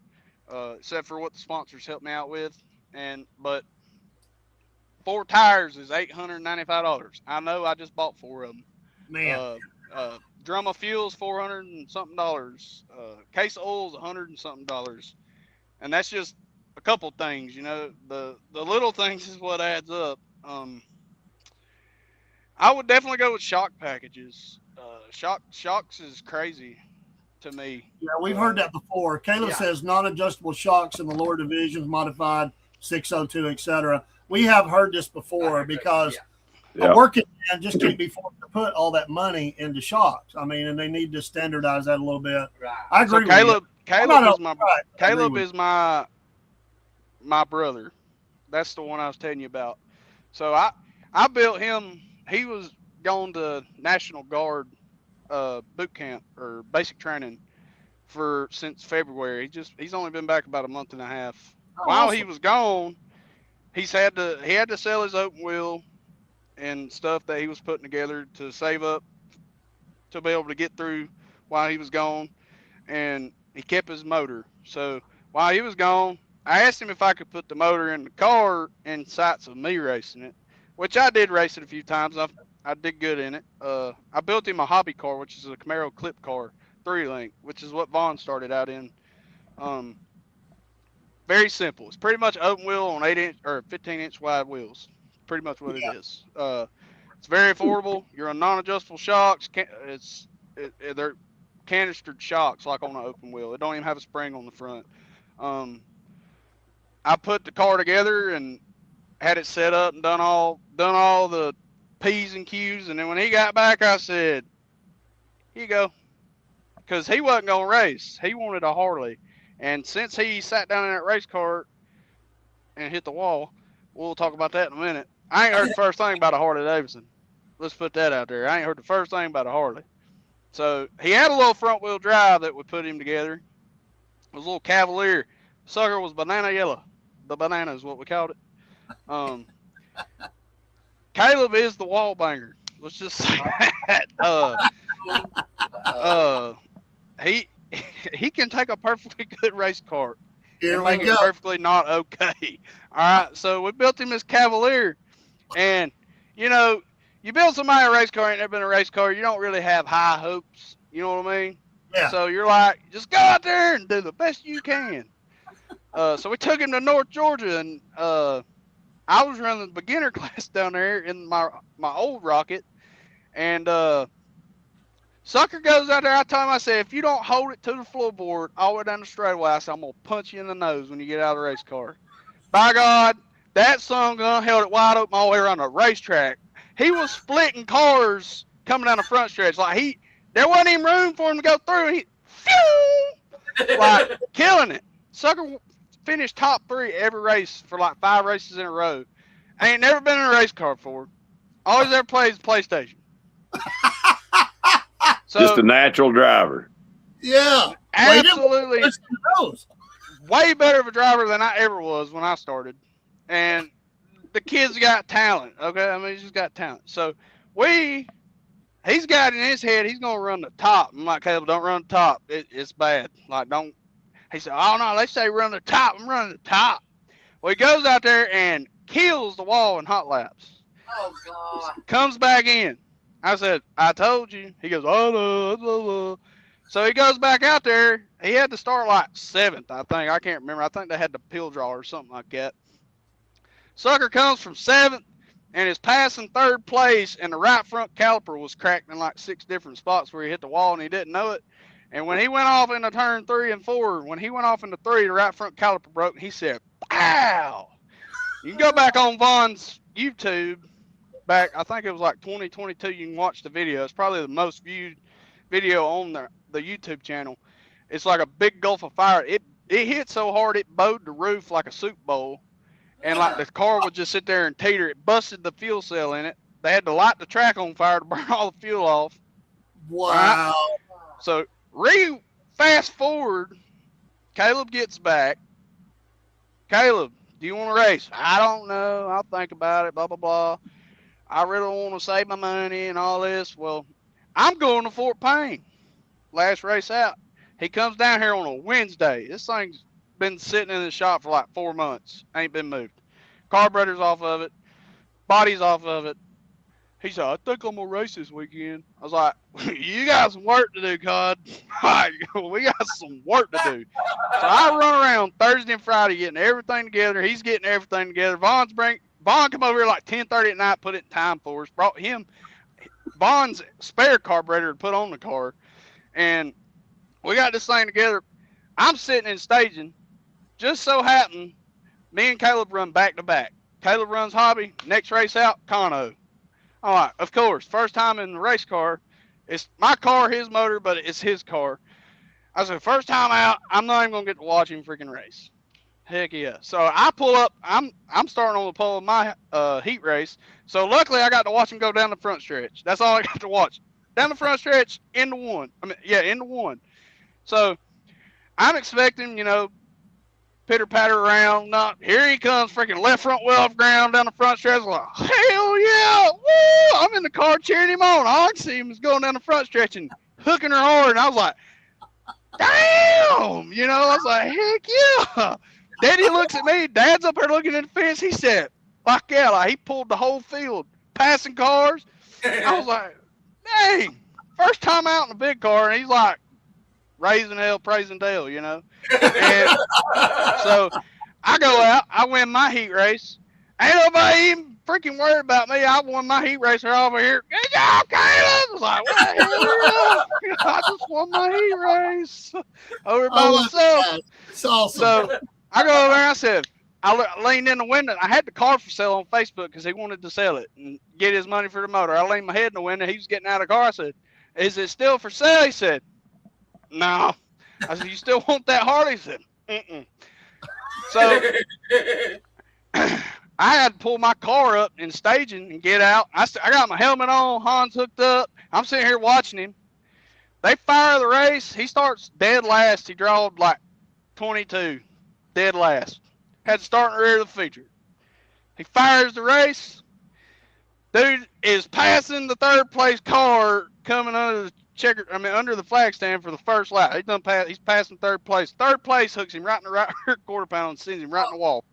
except for what the sponsors help me out with. But 4 tires is $895. I know. I just bought 4 of them. Man. Drum of fuel's $400 and something. Case of oil's $100 and something. And that's just a couple things, you know. The little things is what adds up. I would definitely go with shock packages. Shocks is crazy to me. Yeah, we've heard that before. Caleb says non-adjustable shocks in the lower divisions, modified 602, etc. We have heard this before because a working man just can't be forced to put all that money into shocks. I mean, and they need to standardize that a little bit. Right. I agree So with you. Caleb is my brother. That's the one I was telling you about. So I built him. He was going to National Guard boot camp or basic training since February. He's only been back about a month and a half. While he was gone, he had to sell his open wheel and stuff that he was putting together to save up to be able to get through while he was gone, and he kept his motor. So while he was gone, I asked him if I could put the motor in the car in sights of me racing it, which I did race it a few times. I did good in it. I built him a hobby car, which is a Camaro clip car, 3-link, which is what Vaughn started out in. Very simple. It's pretty much open wheel on 8-inch or 15-inch wide wheels. Pretty much what it is. It's very affordable. You're on non-adjustable shocks. They're canistered shocks like on an open wheel. It don't even have a spring on the front. I put the car together and had it set up and done all the P's and Q's, and then when he got back, I said, "Here you go," because he wasn't gonna race. He wanted a Harley, and since he sat down in that race car and hit the wall, we'll talk about that in a minute. I ain't heard the first thing about a Harley Davidson. Let's put that out there. I ain't heard the first thing about a Harley. So he had a little front wheel drive that would put him together. It was a little Cavalier. Sucker was banana yellow. The banana is what we called it. Caleb is the wall banger. Let's just say that. he can take a perfectly good race car Here and we make go. it perfectly not okay. All right, so we built him this Cavalier, and you know, you build somebody a race car ain't never been a race car, you don't really have high hopes. You know what I mean? Yeah. So you're like, just go out there and do the best you can. So we took him to North Georgia, and I was running the beginner class down there in my old Rocket, and sucker goes out there. I told him, I said, if you don't hold it to the floorboard all the way down the straightaway, I said, I'm gonna punch you in the nose when you get out of the race car. By God, that son gun held it wide open all the way around the racetrack. He was splitting cars coming down the front stretch. Like there wasn't even room for him to go through. And like killing it. Sucker finished top 3 every race for like 5 races in a row. I ain't never been in a race car before. Always ever plays PlayStation. So, Just a natural driver. Yeah. absolutely Well, way better of a driver than I ever was when I started. And the kid's got talent, okay? I mean, he's just got talent. So he's got in his head, he's going to run the top. I'm like, Caleb, don't run the top. It's bad. Like, don't. He said, oh, no, they say run the top. I'm running the top. Well, he goes out there and kills the wall in hot laps. Oh, God. Comes back in. I said, I told you. He goes, oh, no. So he goes back out there. He had to start like 7th, I think. I can't remember. I think they had the pill draw or something like that. Sucker comes from 7th and is passing 3rd place, and the right front caliper was cracked in like 6 different spots where he hit the wall and he didn't know it. And when he went off into turn 3 and 4, when he went off into 3, the right front caliper broke. And he said, "Pow!" You can go back on Vaughn's YouTube. Back, I think it was like 2022. You can watch the video. It's probably the most viewed video on the YouTube channel. It's like a big gulf of fire. It hit so hard it bowed the roof like a soup bowl, and like the car would just sit there and teeter. It busted the fuel cell in it. They had to light the track on fire to burn all the fuel off. wow. So fast forward, Caleb gets back. Caleb, do you want to race? I don't know. I'll think about it. Blah blah blah. I really want to save my money and all this. Well, I'm going to Fort Payne. Last race out. He comes down here on a Wednesday. This thing's been sitting in the shop for like 4 months. Ain't been moved. Carburetor's off of it. Body's off of it. He said, I think I'm going to race this weekend. I was like, you got some work to do, Cod. We got some work to do. So I run around Thursday and Friday getting everything together. He's getting everything together. Vaughn come over here like 10:30 at night, put it in time for us. Brought him Vaughn's spare carburetor to put on the car. And we got this thing together. I'm sitting in staging. Just so happened, me and Caleb run back to back. Caleb runs hobby. Next race out, Kano. All right, of course. First time in the race car. It's my car, his motor, but it's his car. I said, first time out, I'm not even gonna get to watch him freaking race. Heck yeah. So I pull up. I'm starting on the pole of my heat race. So luckily I got to watch him go down the front stretch. That's all I got to watch. Down the front stretch, into one. Into one. So I'm expecting, pitter patter around. Not here he comes, freaking left front wheel off ground down the front stretch. Like, hell yeah! Woo! I'm in the car cheering him on. All I can see him is going down the front stretch and hooking her hard. And I was like, damn! I was like, heck yeah! Daddy looks at me. Dad's up there looking at the fence. He said, fuck yeah! Like he pulled the whole field, passing cars. I was like, dang! First time out in a big car, and he's like, raising hell, praising Dale, And so I go out, I win my heat race. Ain't nobody even freaking worried about me. I won my heat race. They're over here. Good job, Caleb. I was like, what the hell? I just won my heat race over by myself. It's awesome. So I go over there. I said, I leaned in the window. I had the car for sale on Facebook because he wanted to sell it and get his money for the motor. I leaned my head in the window. He was getting out of the car. I said, is it still for sale? He said, no. I said, you still want that Harley? He said, mm-mm. So I had to pull my car up in staging and get out. I got my helmet on. Hans hooked up. I'm sitting here watching him. They fire the race. He starts dead last. He drawed like 22. Dead last. Had to start in the rear of the feature. He fires the race. Dude is passing the third place car coming under the under the flag stand for the first lap. He's passing third place. Third place hooks him right in the right quarter pound and sends him right in the wall.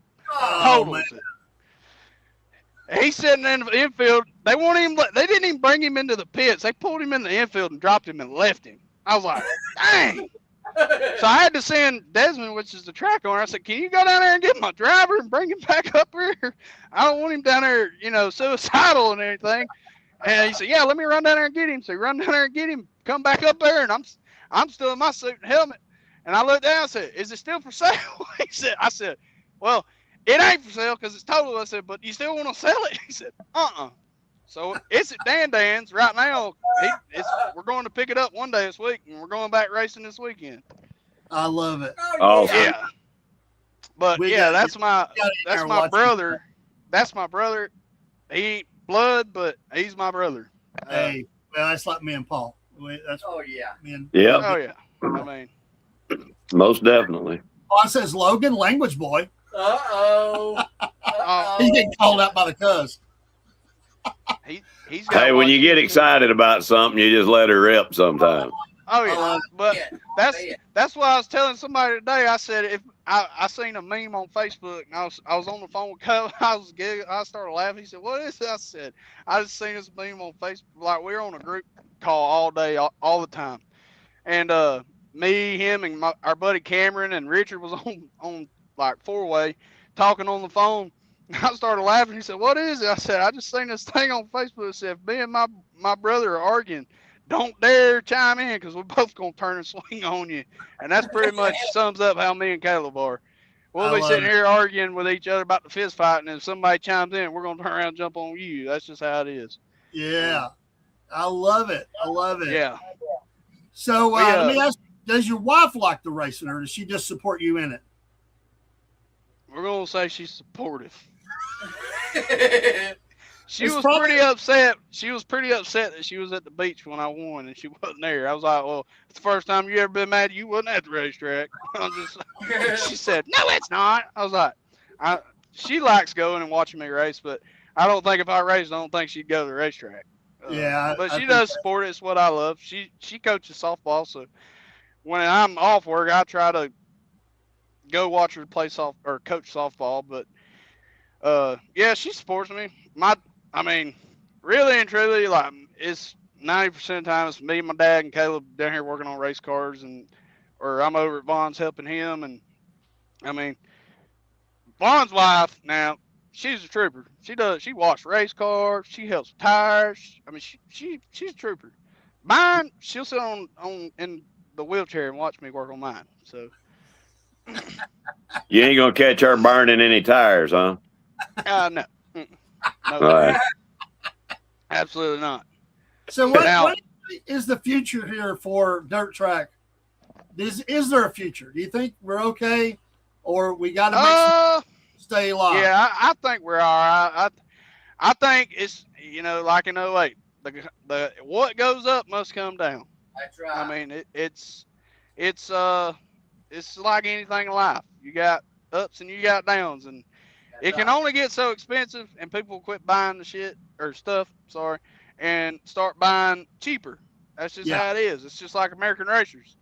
Totals it. He's sitting in the infield. They didn't even bring him into the pits. They pulled him in the infield and dropped him and left him. I was like, dang. So I had to send Desmond, which is the track owner. I said, can you go down there and get my driver and bring him back up here? I don't want him down there, suicidal and everything. And he said, yeah, let me run down there and get him. So he run down there and get him, come back up there, and I'm still in my suit and helmet. And I looked down and said, is it still for sale? I said, well, it ain't for sale because it's total. I said, but you still want to sell it? He said, uh-uh. So it's at Dan Dan's right now. We're going to pick it up one day this week, and we're going back racing this weekend. I love it. Oh, yeah. But that's my brother. That's my brother. He ain't blood, but he's my brother. Hey, well, that's like me and Paul. That's me and yeah. Oh yeah. I mean, most definitely. Paul says Logan, language boy. Uh-oh. He's getting called out by the cuz. He's got Hey, when you get excited about something, you just let her rip sometimes. Oh yeah, but that's what I was telling somebody today. I said if I seen a meme on Facebook and I was on the phone with Cole, I started laughing. He said, "What is it?" I said, "I just seen this meme on Facebook. Like we're on a group call all day, all the time, and me, him, and our buddy Cameron and Richard was on like four-way talking on the phone." I started laughing. He said, "What is it?" I said, "I just seen this thing on Facebook that said if me and my brother are arguing, don't dare chime in because we're both going to turn and swing on you." And that's pretty much sums up how me and Caleb are. We'll be sitting here arguing with each other about the fist fight, and if somebody chimes in, we're going to turn around and jump on you. That's just how it is. Yeah. I love it. Yeah. So let me ask, does your wife like the racing, or does she just support you in it? We're going to say she's supportive. She It's was probably- pretty upset. She was pretty upset that she was at the beach when I won and she wasn't there. I was like, "Well, it's the first time you ever been mad you wasn't at the racetrack." She said, "No, it's not." I was like, she likes going and watching me race, but I don't think if I raced, I don't think she'd go to the racetrack. But she does support it. It's what I love. She coaches softball, so when I'm off work, I try to go watch her play or coach softball. But yeah, she supports me. Really and truly, like it's 90% of the time it's me, my dad, and Caleb down here working on race cars, or I'm over at Vaughn's helping him. And I mean, Vaughn's wife now, she's a trooper. She washes race cars. She helps with tires. I mean, she's a trooper. Mine, she'll sit on in the wheelchair and watch me work on mine. So You ain't gonna catch her burning any tires, huh? no. No, All right. absolutely not. So what is the future here for dirt track? Is there a future? Do you think we're okay, or we got to stay alive? Yeah, I think we're all right. I think it's like in 08, the what goes up must come down. That's right. I mean it's like anything in life. You got ups and you got downs, and it can only get so expensive, and people quit buying the stuff, and start buying cheaper. That's just how it is. It's just like American racers.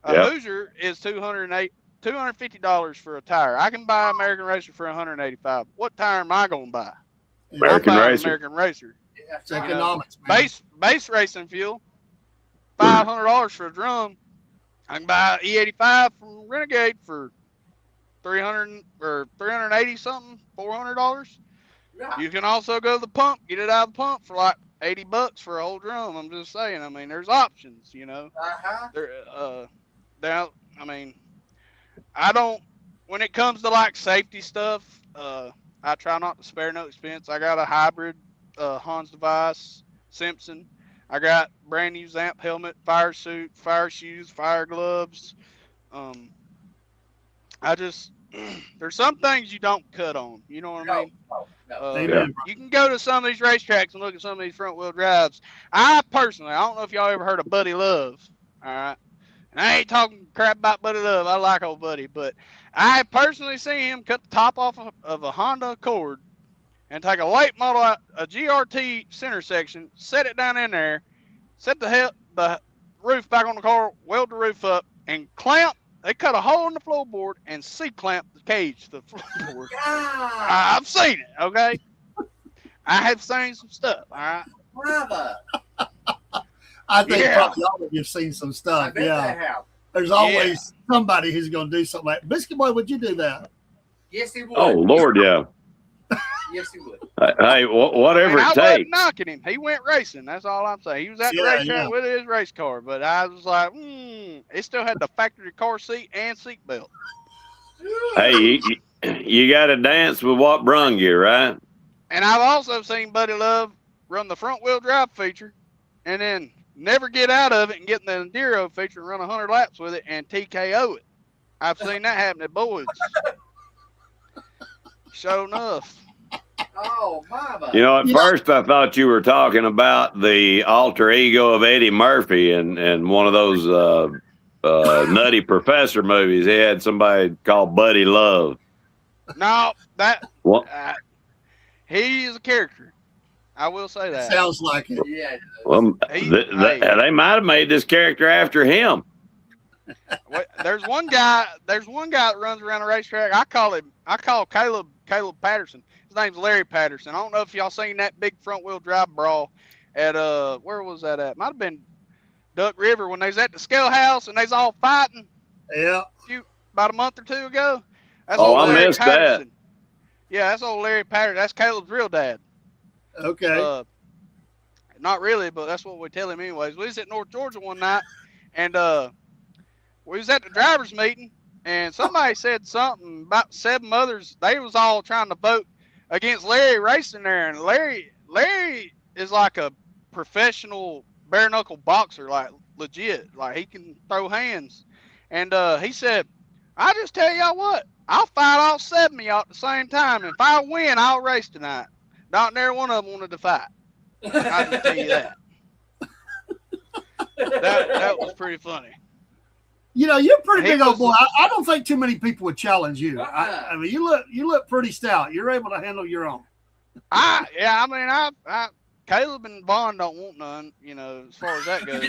A Hoosier is $250 for a tire. I can buy American Racer for $185. What tire am I going to buy? American Racer. American Racer. It's economics, man. Base racing fuel, $500 for a drum. I can buy E85 from Renegade for $300 or $380 something, $400. Yeah. You can also go to the pump, get it out of the pump for like $80 for a whole drum. I'm just saying. I mean, there's options, Uh-huh. When it comes to like safety stuff, I try not to spare no expense. I got a hybrid Hans device, Simpson. I got brand new Zamp helmet, fire suit, fire shoes, fire gloves. There's some things you don't cut on. You know what I mean? No. Amen. You can go to some of these racetracks and look at some of these front wheel drives. I don't know if y'all ever heard of Buddy Love. All right. And I ain't talking crap about Buddy Love. I like old Buddy, but I personally seen him cut the top off of a Honda Accord and take a late model, a GRT center section, set it down in there, set the roof back on the car, weld the roof up, and clamp. They cut a hole in the floorboard and C-clamp the cage to the floorboard. God, I've seen it, okay? I have seen some stuff, all right? brother. I think Yeah. probably all of you've seen some I stuff. bet Yeah. they have. There's always somebody who's going to do something like Biscuit Boy, would you do that? Yes, he would. Oh Lord, yeah. Yes, he would. Hey, whatever I it wasn't takes. knocking him. He went racing. That's all I'm saying. He was at the Yeah, racetrack yeah. with his race car, but I was like, it still had the factory car seat and seat belt. Hey, you got to dance with what brung you, right? And I've also seen Buddy Love run the front wheel drive feature and then never get out of it and get in the Enduro feature and run 100 laps with it and TKO it. I've seen that happen at Boyd's. Sure enough. Oh, mama. You know, at You know- first I thought you were talking about the alter ego of Eddie Murphy and one of those Nutty Professor movies. He had somebody called Buddy Love. No, that What? he is a character. I will say that. Sounds like it. Yeah. Well, He- they might have made this character after him. There's one guy that runs around the racetrack. I call Caleb Patterson. His name's Larry Patterson. I don't know if y'all seen that big front wheel drive brawl at where was that at? Might have been Duck River when they was at the scale house and they was all fighting Yeah. about a month or two ago. That's Oh, old I Larry missed that. Patterson. Yeah, that's old Larry Patterson. That's Caleb's real dad. Okay. Not really, but that's what we tell him anyways. We was at North Georgia one night, and we was at the drivers' meeting, and somebody said something about 7 others. They was all trying to vote against Larry racing there, and Larry is like a professional bare knuckle boxer, like legit, like he can throw hands. And he said, "I just tell y'all what, I'll fight all 7 of y'all at the same time. If I win, I'll race tonight." Not near one of them wanted to fight. I'll just tell you that. That was pretty funny. You know, you're a pretty He big old was- boy. I don't think too many people would challenge you. Uh-uh. I mean, you look pretty stout. You're able to handle your own. I Caleb and Vaughn don't want none, you know, as far as that goes.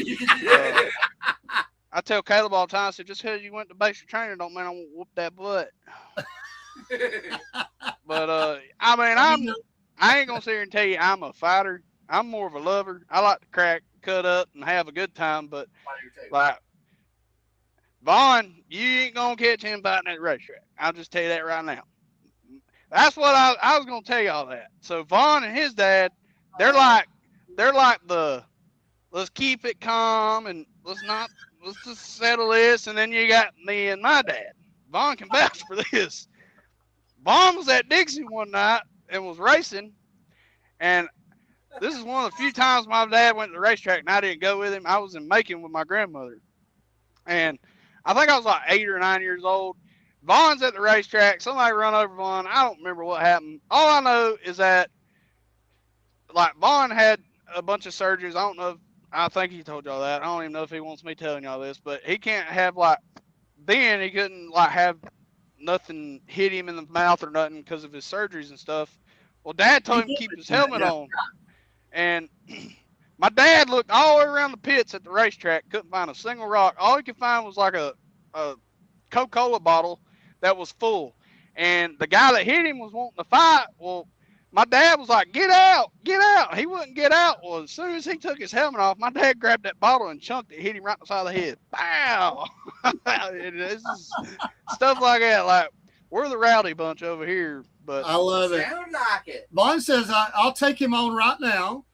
I tell Caleb all the time, I said, just because you went to basic training don't mean I won't whoop that butt. But I ain't gonna sit here and tell you I'm a fighter. I'm more of a lover. I like to crack, cut up, and have a good time. But like Vaughn, you ain't gonna catch him fighting at the racetrack. I'll just tell you that right now. That's what I was gonna tell y'all that. So Vaughn and his dad, they're like the let's keep it calm and let's just settle this. And then you got me and my dad. Vaughn can vouch for this. Vaughn was at Dixie one night and was racing, and this is one of the few times my dad went to the racetrack and I didn't go with him. I was in Macon with my grandmother, and I think I was like 8 or 9 years old. Vaughn's at the racetrack. Somebody run over Vaughn. I don't remember what happened. All I know is that, like, Vaughn had a bunch of surgeries. I don't know if, I think he told y'all that. I don't even know if he wants me telling y'all this, but he can't have, like, then he couldn't, like, have nothing hit him in the mouth or nothing because of his surgeries and stuff. Well, Dad told him to keep his helmet on. And my dad looked all the way around the pits at the racetrack, couldn't find a single rock. All he could find was like a Coca-Cola bottle that was full. And the guy that hit him was wanting to fight. Well, my dad was like, get out, get out. He wouldn't get out. Well, as soon as he took his helmet off, my dad grabbed that bottle and chunked it, hit him right beside the head. Pow! This is stuff like that. Like, we're the rowdy bunch over here. But I love it. Sound like it. Vaughn says, I'll take him on right now.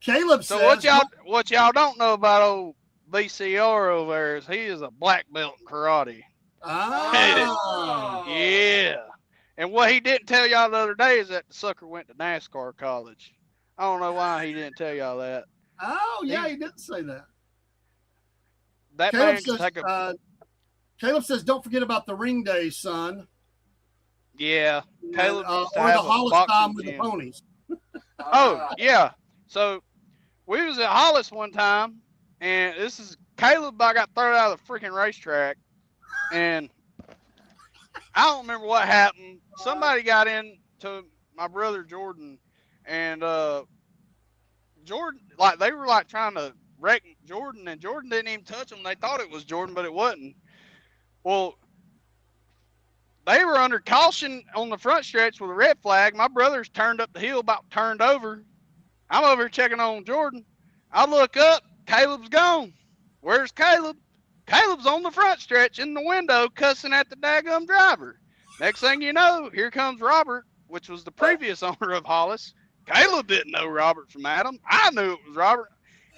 Caleb so says, what y'all don't know about old VCR over there is he is a black belt in karate. Ah. Yeah. And what he didn't tell y'all the other day is that the sucker went to NASCAR college. I don't know why he didn't tell y'all that. Oh, yeah, he didn't say that. That Caleb man can says, take a Caleb says, don't forget about the ring days, son. yeah. Caleb used to or the have a Hollis boxing time with the gym. ponies. Oh, yeah. So we was at Hollis one time, and this is Caleb. I got thrown out of the freaking racetrack, and I don't remember what happened. Somebody got into my brother Jordan, and Jordan, like, they were like trying to wrecked Jordan, and Jordan didn't even touch him. They thought it was Jordan, but it wasn't. Well, they were under caution on the front stretch with a red flag. My brother's turned up the hill, about turned over. I'm over here checking on Jordan. I look up, Caleb's gone. Where's Caleb? Caleb's on the front stretch in the window cussing at the daggum driver. Next thing you know, here comes Robert, which was the previous owner of Hollis. Caleb didn't know Robert from Adam. I knew it was Robert.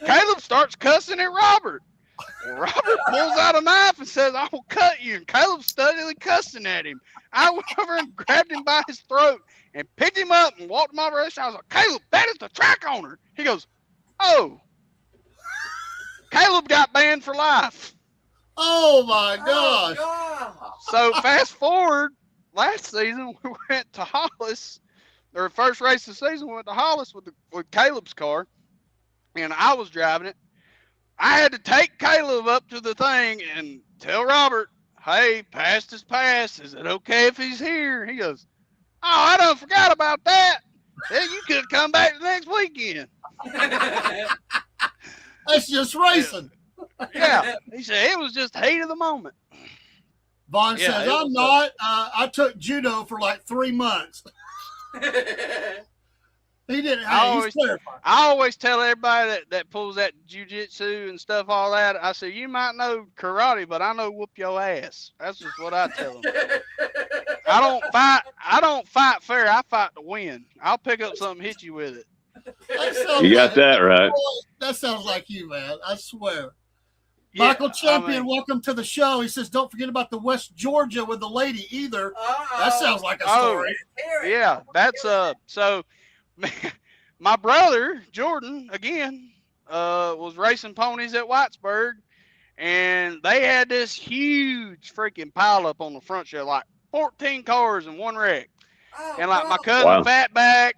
Caleb starts cussing at Robert. Well, Robert pulls out a knife and says, I will cut you. And Caleb's steadily cussing at him. I went over and grabbed him by his throat and picked him up and walked him over the restaurant. I was like, Caleb, that is the track owner. He goes, oh. Caleb got banned for life. Oh my gosh. Oh, God. So fast forward, last season we went to Hollis, or first race of the season we went to Hollis with Caleb's car, and I was driving it. I had to take Caleb up to the thing and tell Robert, hey, past is past. Is it okay if he's here? He goes, oh, I done forgot about that. Hey, you could come back the next weekend. That's just racing. Yeah. He said it was just heat of the moment. Vaughn Yeah, says, it I'm was, not. I took judo for like 3 months. He didn't. He's clarified. I always tell everybody that pulls that jiu-jitsu and stuff, all that. I say, you might know karate, but I know whoop your ass. That's just what I tell them. I don't fight fair. I fight to win. I'll pick up something, hit you with it. You got that right. That sounds like you, man. I swear. Yeah, Michael Champion, I mean, welcome to the show. He says, don't forget about the West Georgia with the lady either. Uh-oh. That sounds like a Oh, story. yeah, that's so my brother Jordan again was racing ponies at Whitesburg, and they had this huge freaking pile up on the front shed, like 14 cars in one wreck. Oh, And like my God. cousin Wow. Fatback,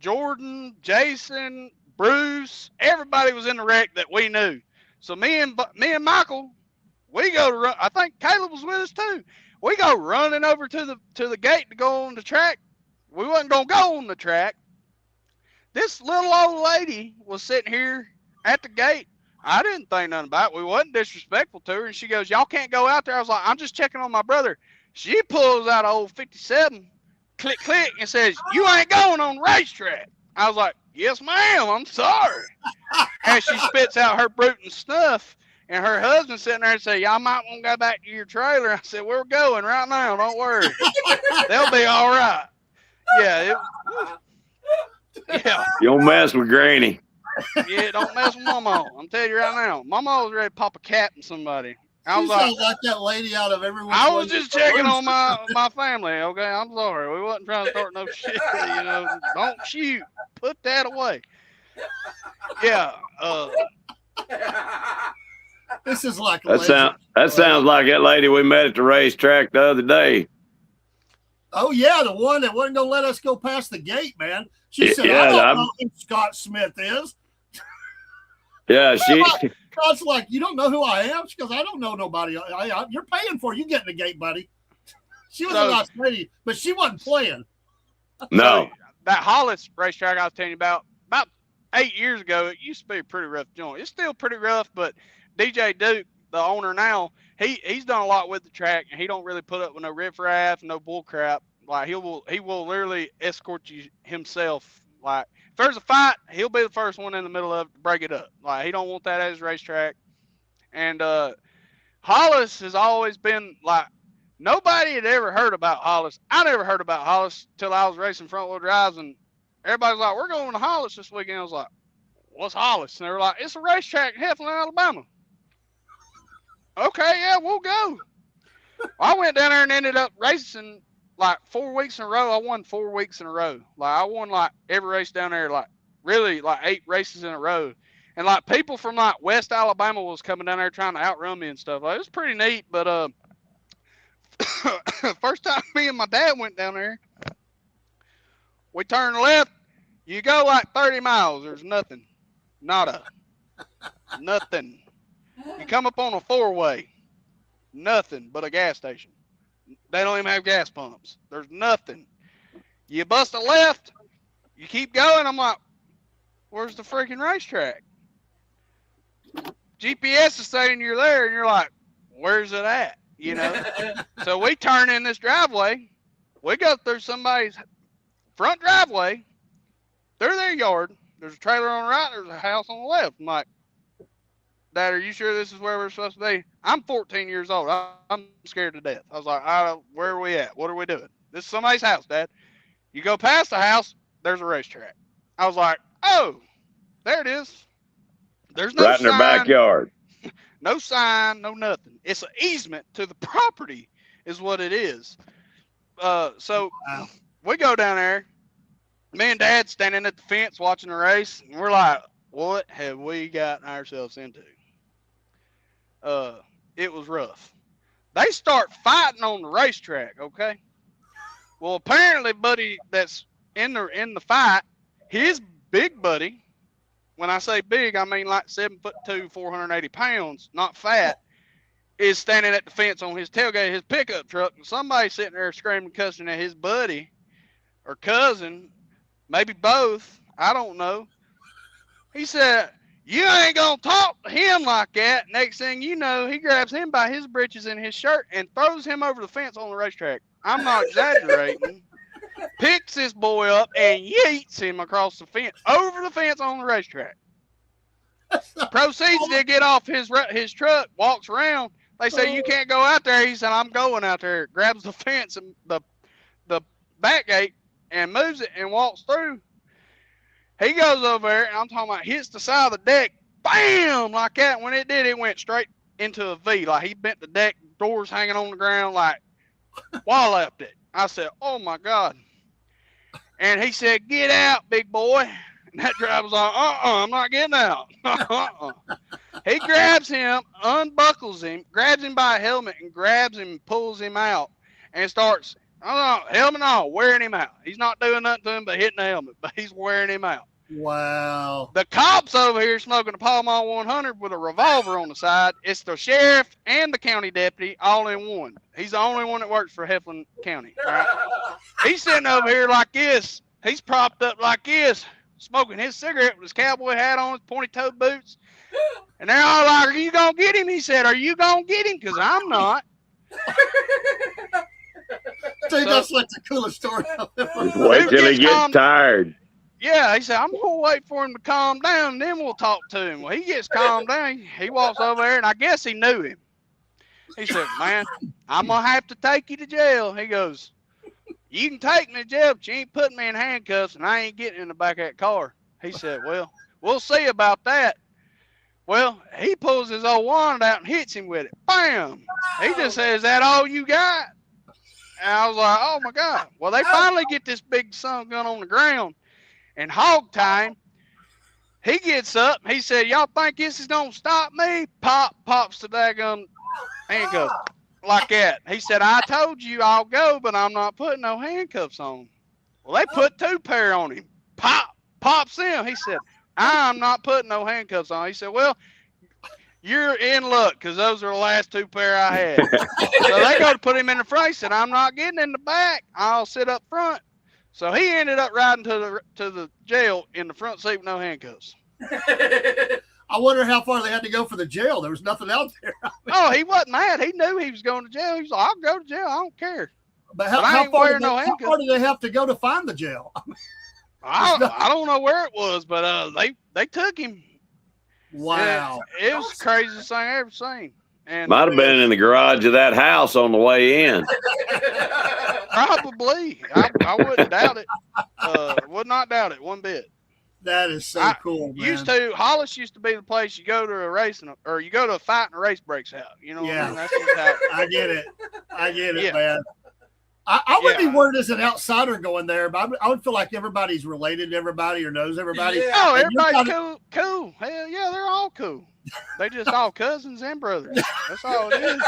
Jordan, Jason, Bruce, everybody was in the wreck that we knew. So me and Michael, we go to run. I think Caleb was with us too. We go running over to the gate to go on the track. We wasn't gonna go on the track. This little old lady was sitting here at the gate. I didn't think nothing about it. We wasn't disrespectful to her, and she goes, "Y'all can't go out there." I was like, "I'm just checking on my brother." She pulls out an old 57, click click, and says, "You ain't going on the racetrack." I was like, "Yes, ma'am. I'm sorry." And she spits out her Bruton stuff, and her husband sitting there and say, "Y'all might want to go back to your trailer." I said, "We're going right now. Don't worry. They'll be all right." Yeah. Yeah. You don't mess with Granny. Yeah. Don't mess with Mama. I'm telling you right now. Mama was ready to pop a cap in somebody. I You was like, sound like that lady out of everyone. I was just checking on my family. Okay, I'm sorry. We wasn't trying to start no shit. You know, don't shoot. Put that away. Yeah. This is like That sounds like that lady we met at the racetrack the other day. Oh yeah, the one that wasn't gonna let us go past the gate, man. She said, Yeah, "I don't I'm- know who Scott Smith is." Yeah, Scott's like, "You don't know who I am?" She goes, "I don't know nobody. You're paying for it. You get in the gate, buddy." She was a So- nice lady, but she wasn't playing. no. So, that Hollis racetrack I was telling you about 8 years ago, it used to be a pretty rough joint. It's still pretty rough, but DJ Duke, the owner now, he's done a lot with the track, and he don't really put up with no riffraff, no bull crap. Like he will literally escort you himself. Like if there's a fight, he'll be the first one in the middle of it to break it up. Like he don't want that at his racetrack. And Hollis has always been like, nobody had ever heard about Hollis. I never heard about Hollis till I was racing front wheel drives, and everybody's like, "We're going to Hollis this weekend." I was like, "What's Hollis?" And they were like, "It's a racetrack in Heflin, Alabama." Okay, yeah, we'll go. I went down there and ended up racing like 4 weeks in a row. I won 4 weeks in a row. Like I won like every race down there, like really like 8 races in a row. And like people from like West Alabama was coming down there trying to outrun me and stuff. Like it was pretty neat. But first time me and my dad went down there, we turned left. You go like 30 miles. There's nothing. Nada. Nothing. You come up on a 4-way. Nothing but a gas station. They don't even have gas pumps. There's nothing. You bust a left. You keep going. I'm like, where's the freaking racetrack? GPS is saying you're there, and you're like, where's it at? You know? So we turn in this driveway. We go through somebody's front driveway, through their yard. There's a trailer on the right. There's a house on the left. I'm like, Dad, are you sure this is where we're supposed to be? I'm 14 years old. I'm scared to death. I was like, where are we at? What are we doing? This is somebody's house, Dad. You go past the house, there's a racetrack. I was like, oh, there it is. There's no Right in their sign, backyard. no sign, no nothing. It's an easement to the property is what it is. So Wow. we go down there. Me and Dad standing at the fence watching the race, and we're like, what have we gotten ourselves into? It was rough. They start fighting on the racetrack, okay? Well, apparently, buddy that's in the fight, his big buddy, when I say big, I mean like 7'2", 480 pounds, not fat, is standing at the fence on his tailgate of his pickup truck, and somebody sitting there screaming, cussing at his buddy or cousin, maybe both, I don't know. He said, you ain't gonna talk to him like that. Next thing you know, he grabs him by his britches and his shirt and throws him over the fence on the racetrack. I'm not exaggerating. Picks this boy up and yeets him across the fence, over the fence on the racetrack. Proceeds to get off his truck, walks around. They say, you can't go out there. He said, I'm going out there. Grabs the fence and the back gate and moves it and walks through. He goes over there, and I'm talking about hits the side of the deck, bam, like that. When it did, it went straight into a V. Like he bent the deck, doors hanging on the ground, like walloped it. I said, oh my God. And he said, get out, big boy. And that driver's like, I'm not getting out. He grabs him, unbuckles him, grabs him by a helmet, and grabs him and pulls him out and starts, helmet on, wearing him out. He's not doing nothing to him but hitting the helmet, but he's wearing him out. Wow. The cops over here smoking a Pall Mall 100 with a revolver on the side. It's the sheriff and the county deputy all in one. He's the only one that works for Heflin County. Right? He's sitting over here like this. He's propped up like this, smoking his cigarette with his cowboy hat on, his pointy-toed boots. And they're all like, are you going to get him? He said, are you going to get him? Because I'm not. Dude, that's like the coolest story I've ever heard. Wait till he gets tired. Yeah, he said, I'm going to wait for him to calm down, and then we'll talk to him. Well, he gets calmed down. He walks over there, and I guess he knew him. He said, man, I'm going to have to take you to jail. He goes, you can take me to jail, but you ain't putting me in handcuffs, and I ain't getting in the back of that car. He said, well, we'll see about that. Well, he pulls his old wand out and hits him with it. Bam! He just says, is that all you got? And I was like, oh, my God. Well, they finally get this big son of a gun on the ground. And hog time, he gets up. He said, y'all think this is going to stop me? Pops the daggum handcuff like that. He said, I told you I'll go, but I'm not putting no handcuffs on. Well, they put 2 pair on him. Pops him. He said, I'm not putting no handcuffs on. He said, well, you're in luck because those are the last 2 pair I had. So they go to put him in the front. He said, I'm not getting in the back. I'll sit up front. So he ended up riding to the jail in the front seat with no handcuffs. I wonder how far they had to go for the jail. There was nothing out there. Oh, he wasn't mad. He knew he was going to jail. He was like, I'll go to jail. I don't care. But I how ain't far wearing no how far do they have to go to find the jail? I don't know where it was, but they took him. Wow. It was the craziest thing I ever seen. And Might have been in the garage of that house on the way in. probably. I wouldn't doubt it. Would not doubt it one bit. That is so cool, man. Hollis used to be the place you go to a race or you go to a fight and a race breaks out. You know what I mean? That's just how I get it, Yeah. man. I would be worried as an outsider going there, but I would feel like everybody's related to everybody or knows everybody. Yeah. Oh, And you're everybody's cool. Hell yeah, they're all cool. They just all cousins and brothers. That's all it is.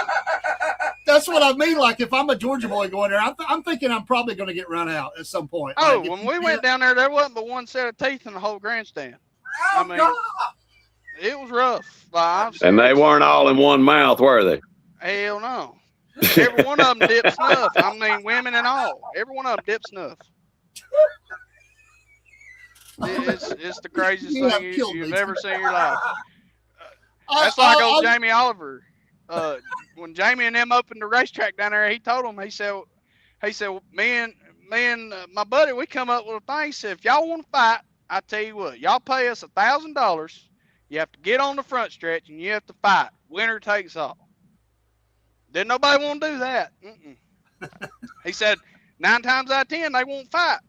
That's what I mean. Like if I'm a Georgia boy going there, I'm thinking I'm probably going to get run out at some point. Oh, Like, when we went down there wasn't but one set of teeth in the whole grandstand. I mean, it was rough. And they weren't all in one mouth, were they? Hell no. Every one of them dipped snuff. I mean, women and all. Every one of them dipped snuff. It's the craziest You have thing killed you've me. ever seen in your life. That's like old Jamie Oliver. When Jamie and them opened the racetrack down there, he told them, he said, me and my buddy, we come up with a thing. He said, if y'all want to fight, I tell you what, y'all pay us $1,000. You have to get on the front stretch and you have to fight. Winner takes all. Didn't nobody want to do that. He said, 9 times out of 10, they won't fight.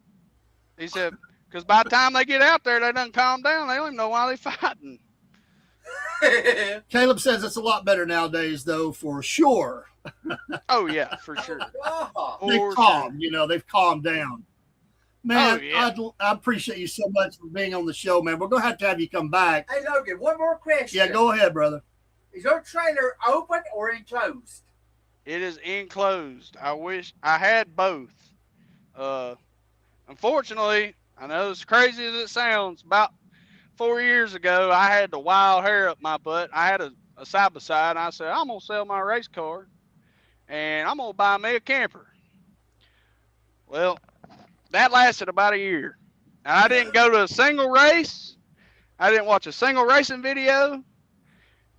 He said, because by the time they get out there, they done calm down. They don't even know why they're fighting. Caleb says it's a lot better nowadays, though, for sure. Oh, yeah, for sure. They've calmed, they've calmed down. Man, Oh, yeah. I appreciate you so much for being on the show, man. We're going to have you come back. Hey, Logan, one more question. Yeah, go ahead, brother. Is your trailer open or enclosed? It is enclosed. I wish I had both. Unfortunately, I know as crazy as it sounds, about 4 years ago, I had the wild hair up my butt. I had a side-by-side, and I said, I'm going to sell my race car, and I'm going to buy me a camper. Well, that lasted about a year. And I didn't go to a single race. I didn't watch a single racing video.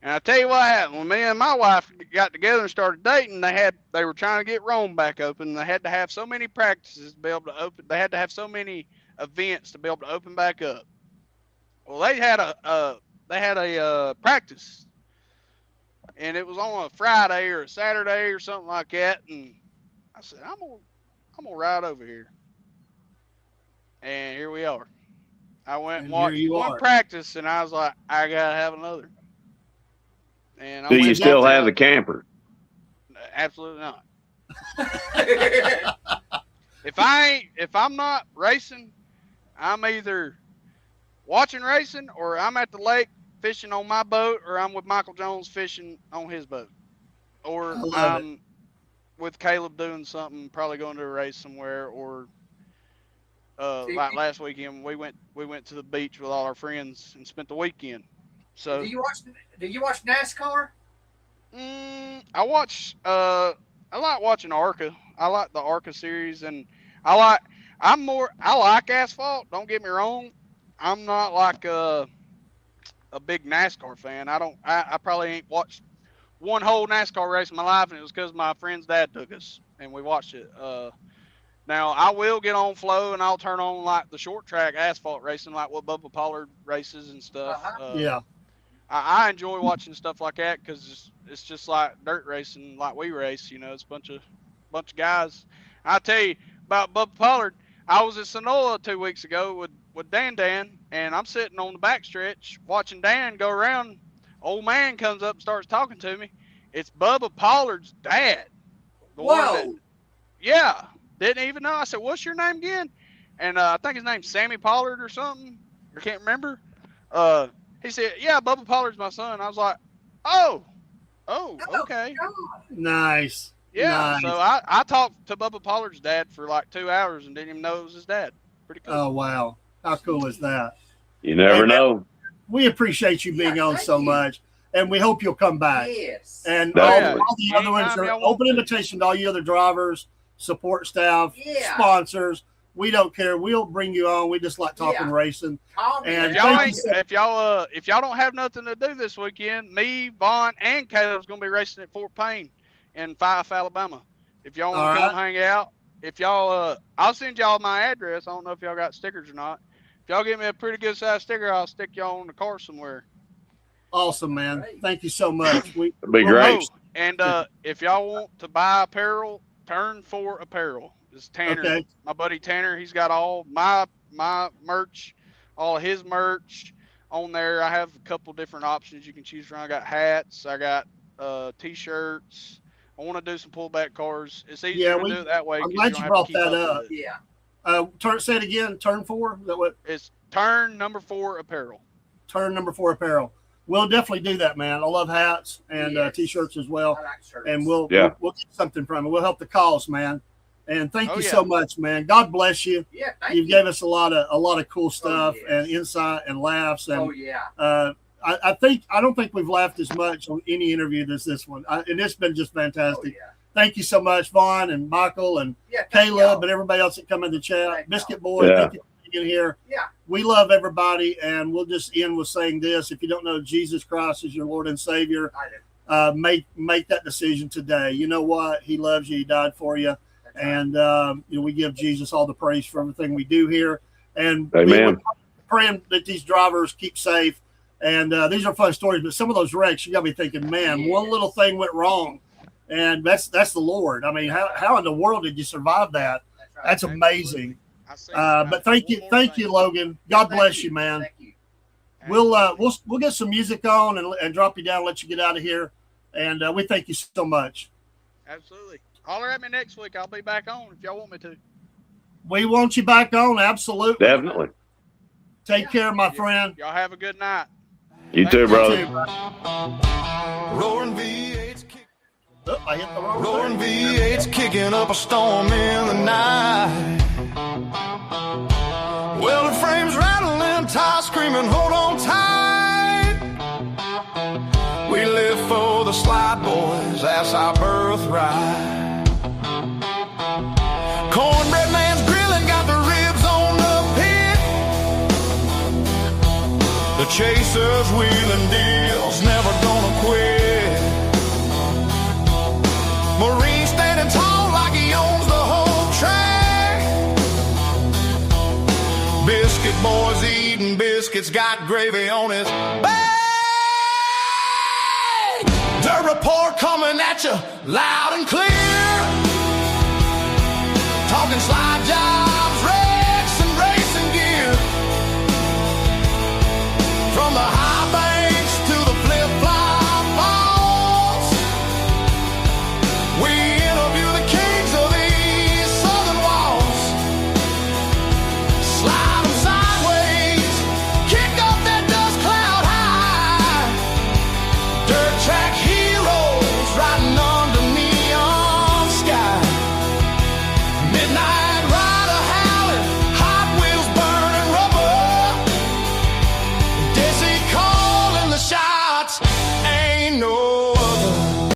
And I tell you what happened. When me and my wife got together and started dating, they were trying to get Rome back open. They had to have so many practices to be able to open. They had to have so many events to be able to open back up. Well, they had a practice, and it was on a Friday or a Saturday or something like that. And I said, I'm gonna ride over here. And here we are. I went and watched one practice, and I was like, I gotta have another. And Do you still have the camper? Absolutely not. If I'm not racing, I'm either watching racing or I'm at the lake fishing on my boat, or I'm with Michael Jones fishing on his boat, or I'm with Caleb doing something, probably going to a race somewhere, or like last weekend we went to the beach with all our friends and spent the weekend. So do you watch NASCAR? I like watching ARCA. I like the ARCA series, and I like asphalt. Don't get me wrong. I'm not like a big NASCAR fan. I probably ain't watched one whole NASCAR race in my life, and it was because my friend's dad took us and we watched it. Now I will get on Flow and I'll turn on like the short track asphalt racing, like what Bubba Pollard races and stuff. Yeah. I enjoy watching stuff like that because it's just like dirt racing, like we race. It's a bunch of guys. I tell you about Bubba Pollard. I was at Sonola 2 weeks ago with Dan, and I'm sitting on the backstretch watching Dan go around. Old man comes up and starts talking to me. It's Bubba Pollard's dad. Whoa. Yeah, didn't even know. I said, "What's your name again?" And I think his name's Sammy Pollard or something. I can't remember. He said, "Yeah, Bubba Pollard's my son." I was like, "Oh, okay." Nice. Yeah. Nice. So I talked to Bubba Pollard's dad for like 2 hours and didn't even know it was his dad. Pretty cool. Oh, wow. How cool is that? You never know. We appreciate you being on so much, and we hope you'll come back. Yes. And Definitely. all the other ones are open invitation to all you other drivers, support staff, sponsors. We don't care. We'll bring you on. We just like talking racing. And if y'all don't have nothing to do this weekend, me, Vaughn, and Caleb's gonna be racing at Fort Payne in Fife, Alabama. If y'all want to come hang out, if y'all I'll send y'all my address. I don't know if y'all got stickers or not. If y'all give me a pretty good size sticker, I'll stick y'all on the car somewhere. Awesome, man. Thank you so much. It'd be great. And if y'all want to buy apparel, Turn 4 Apparel. It's Tanner, my buddy Tanner. He's got all my merch, all his merch on there. I have a couple different options you can choose from. I got hats. I got T-shirts. I want to do some pullback cars. It's easier to do it that way. I'm glad you brought that up. Yeah. Say it again. Turn 4. Is that what? It's Turn 4 Apparel. Turn 4 Apparel. We'll definitely do that, man. I love hats and T-shirts as well. I like shirts. And we'll get something from it. We'll help the cause, man. And thank you so much, man. God bless you. Yeah, you gave us a lot of cool stuff and insight and laughs. And, I don't think we've laughed as much on any interview as this one. And it's been just fantastic. Thank you so much, Vaughn and Michael and Caleb and everybody else that come in the chat. Biscuit Boy, thank you for being here. Yeah. We love everybody, and we'll just end with saying this: if you don't know Jesus Christ as your Lord and Savior, I do. make that decision today. You know what? He loves you. He died for you, and we give Jesus all the praise for everything we do here. And Amen. Praying that these drivers keep safe. And these are fun stories, but some of those wrecks, you got to be thinking, man, one little thing went wrong, and that's the Lord. I mean, how in the world did you survive that? That's amazing. But thank you, Logan. God bless you, man. Thank you. We'll get some music on and drop you down, let you get out of here, and we thank you so much. Absolutely. Holler at me next week. I'll be back on if y'all want me to. We want you back on, absolutely. Definitely. Take care, my friend. Y'all have a good night. You too, brother. Roaring V8's I hit the wrong Roaring thing. V8's kicking up a storm in the night. Well, the frames rattling, tires screaming, hold on tight. We live for the slide boys, that's our birthright. Cornbread man's grilling, got the ribs on the pit. The chasers wheeling deals, never gonna quit. Marine standing tall like he owns the whole track. Biscuit boys eating biscuits, got gravy on his back. Dirt report coming at you loud and clear. Talking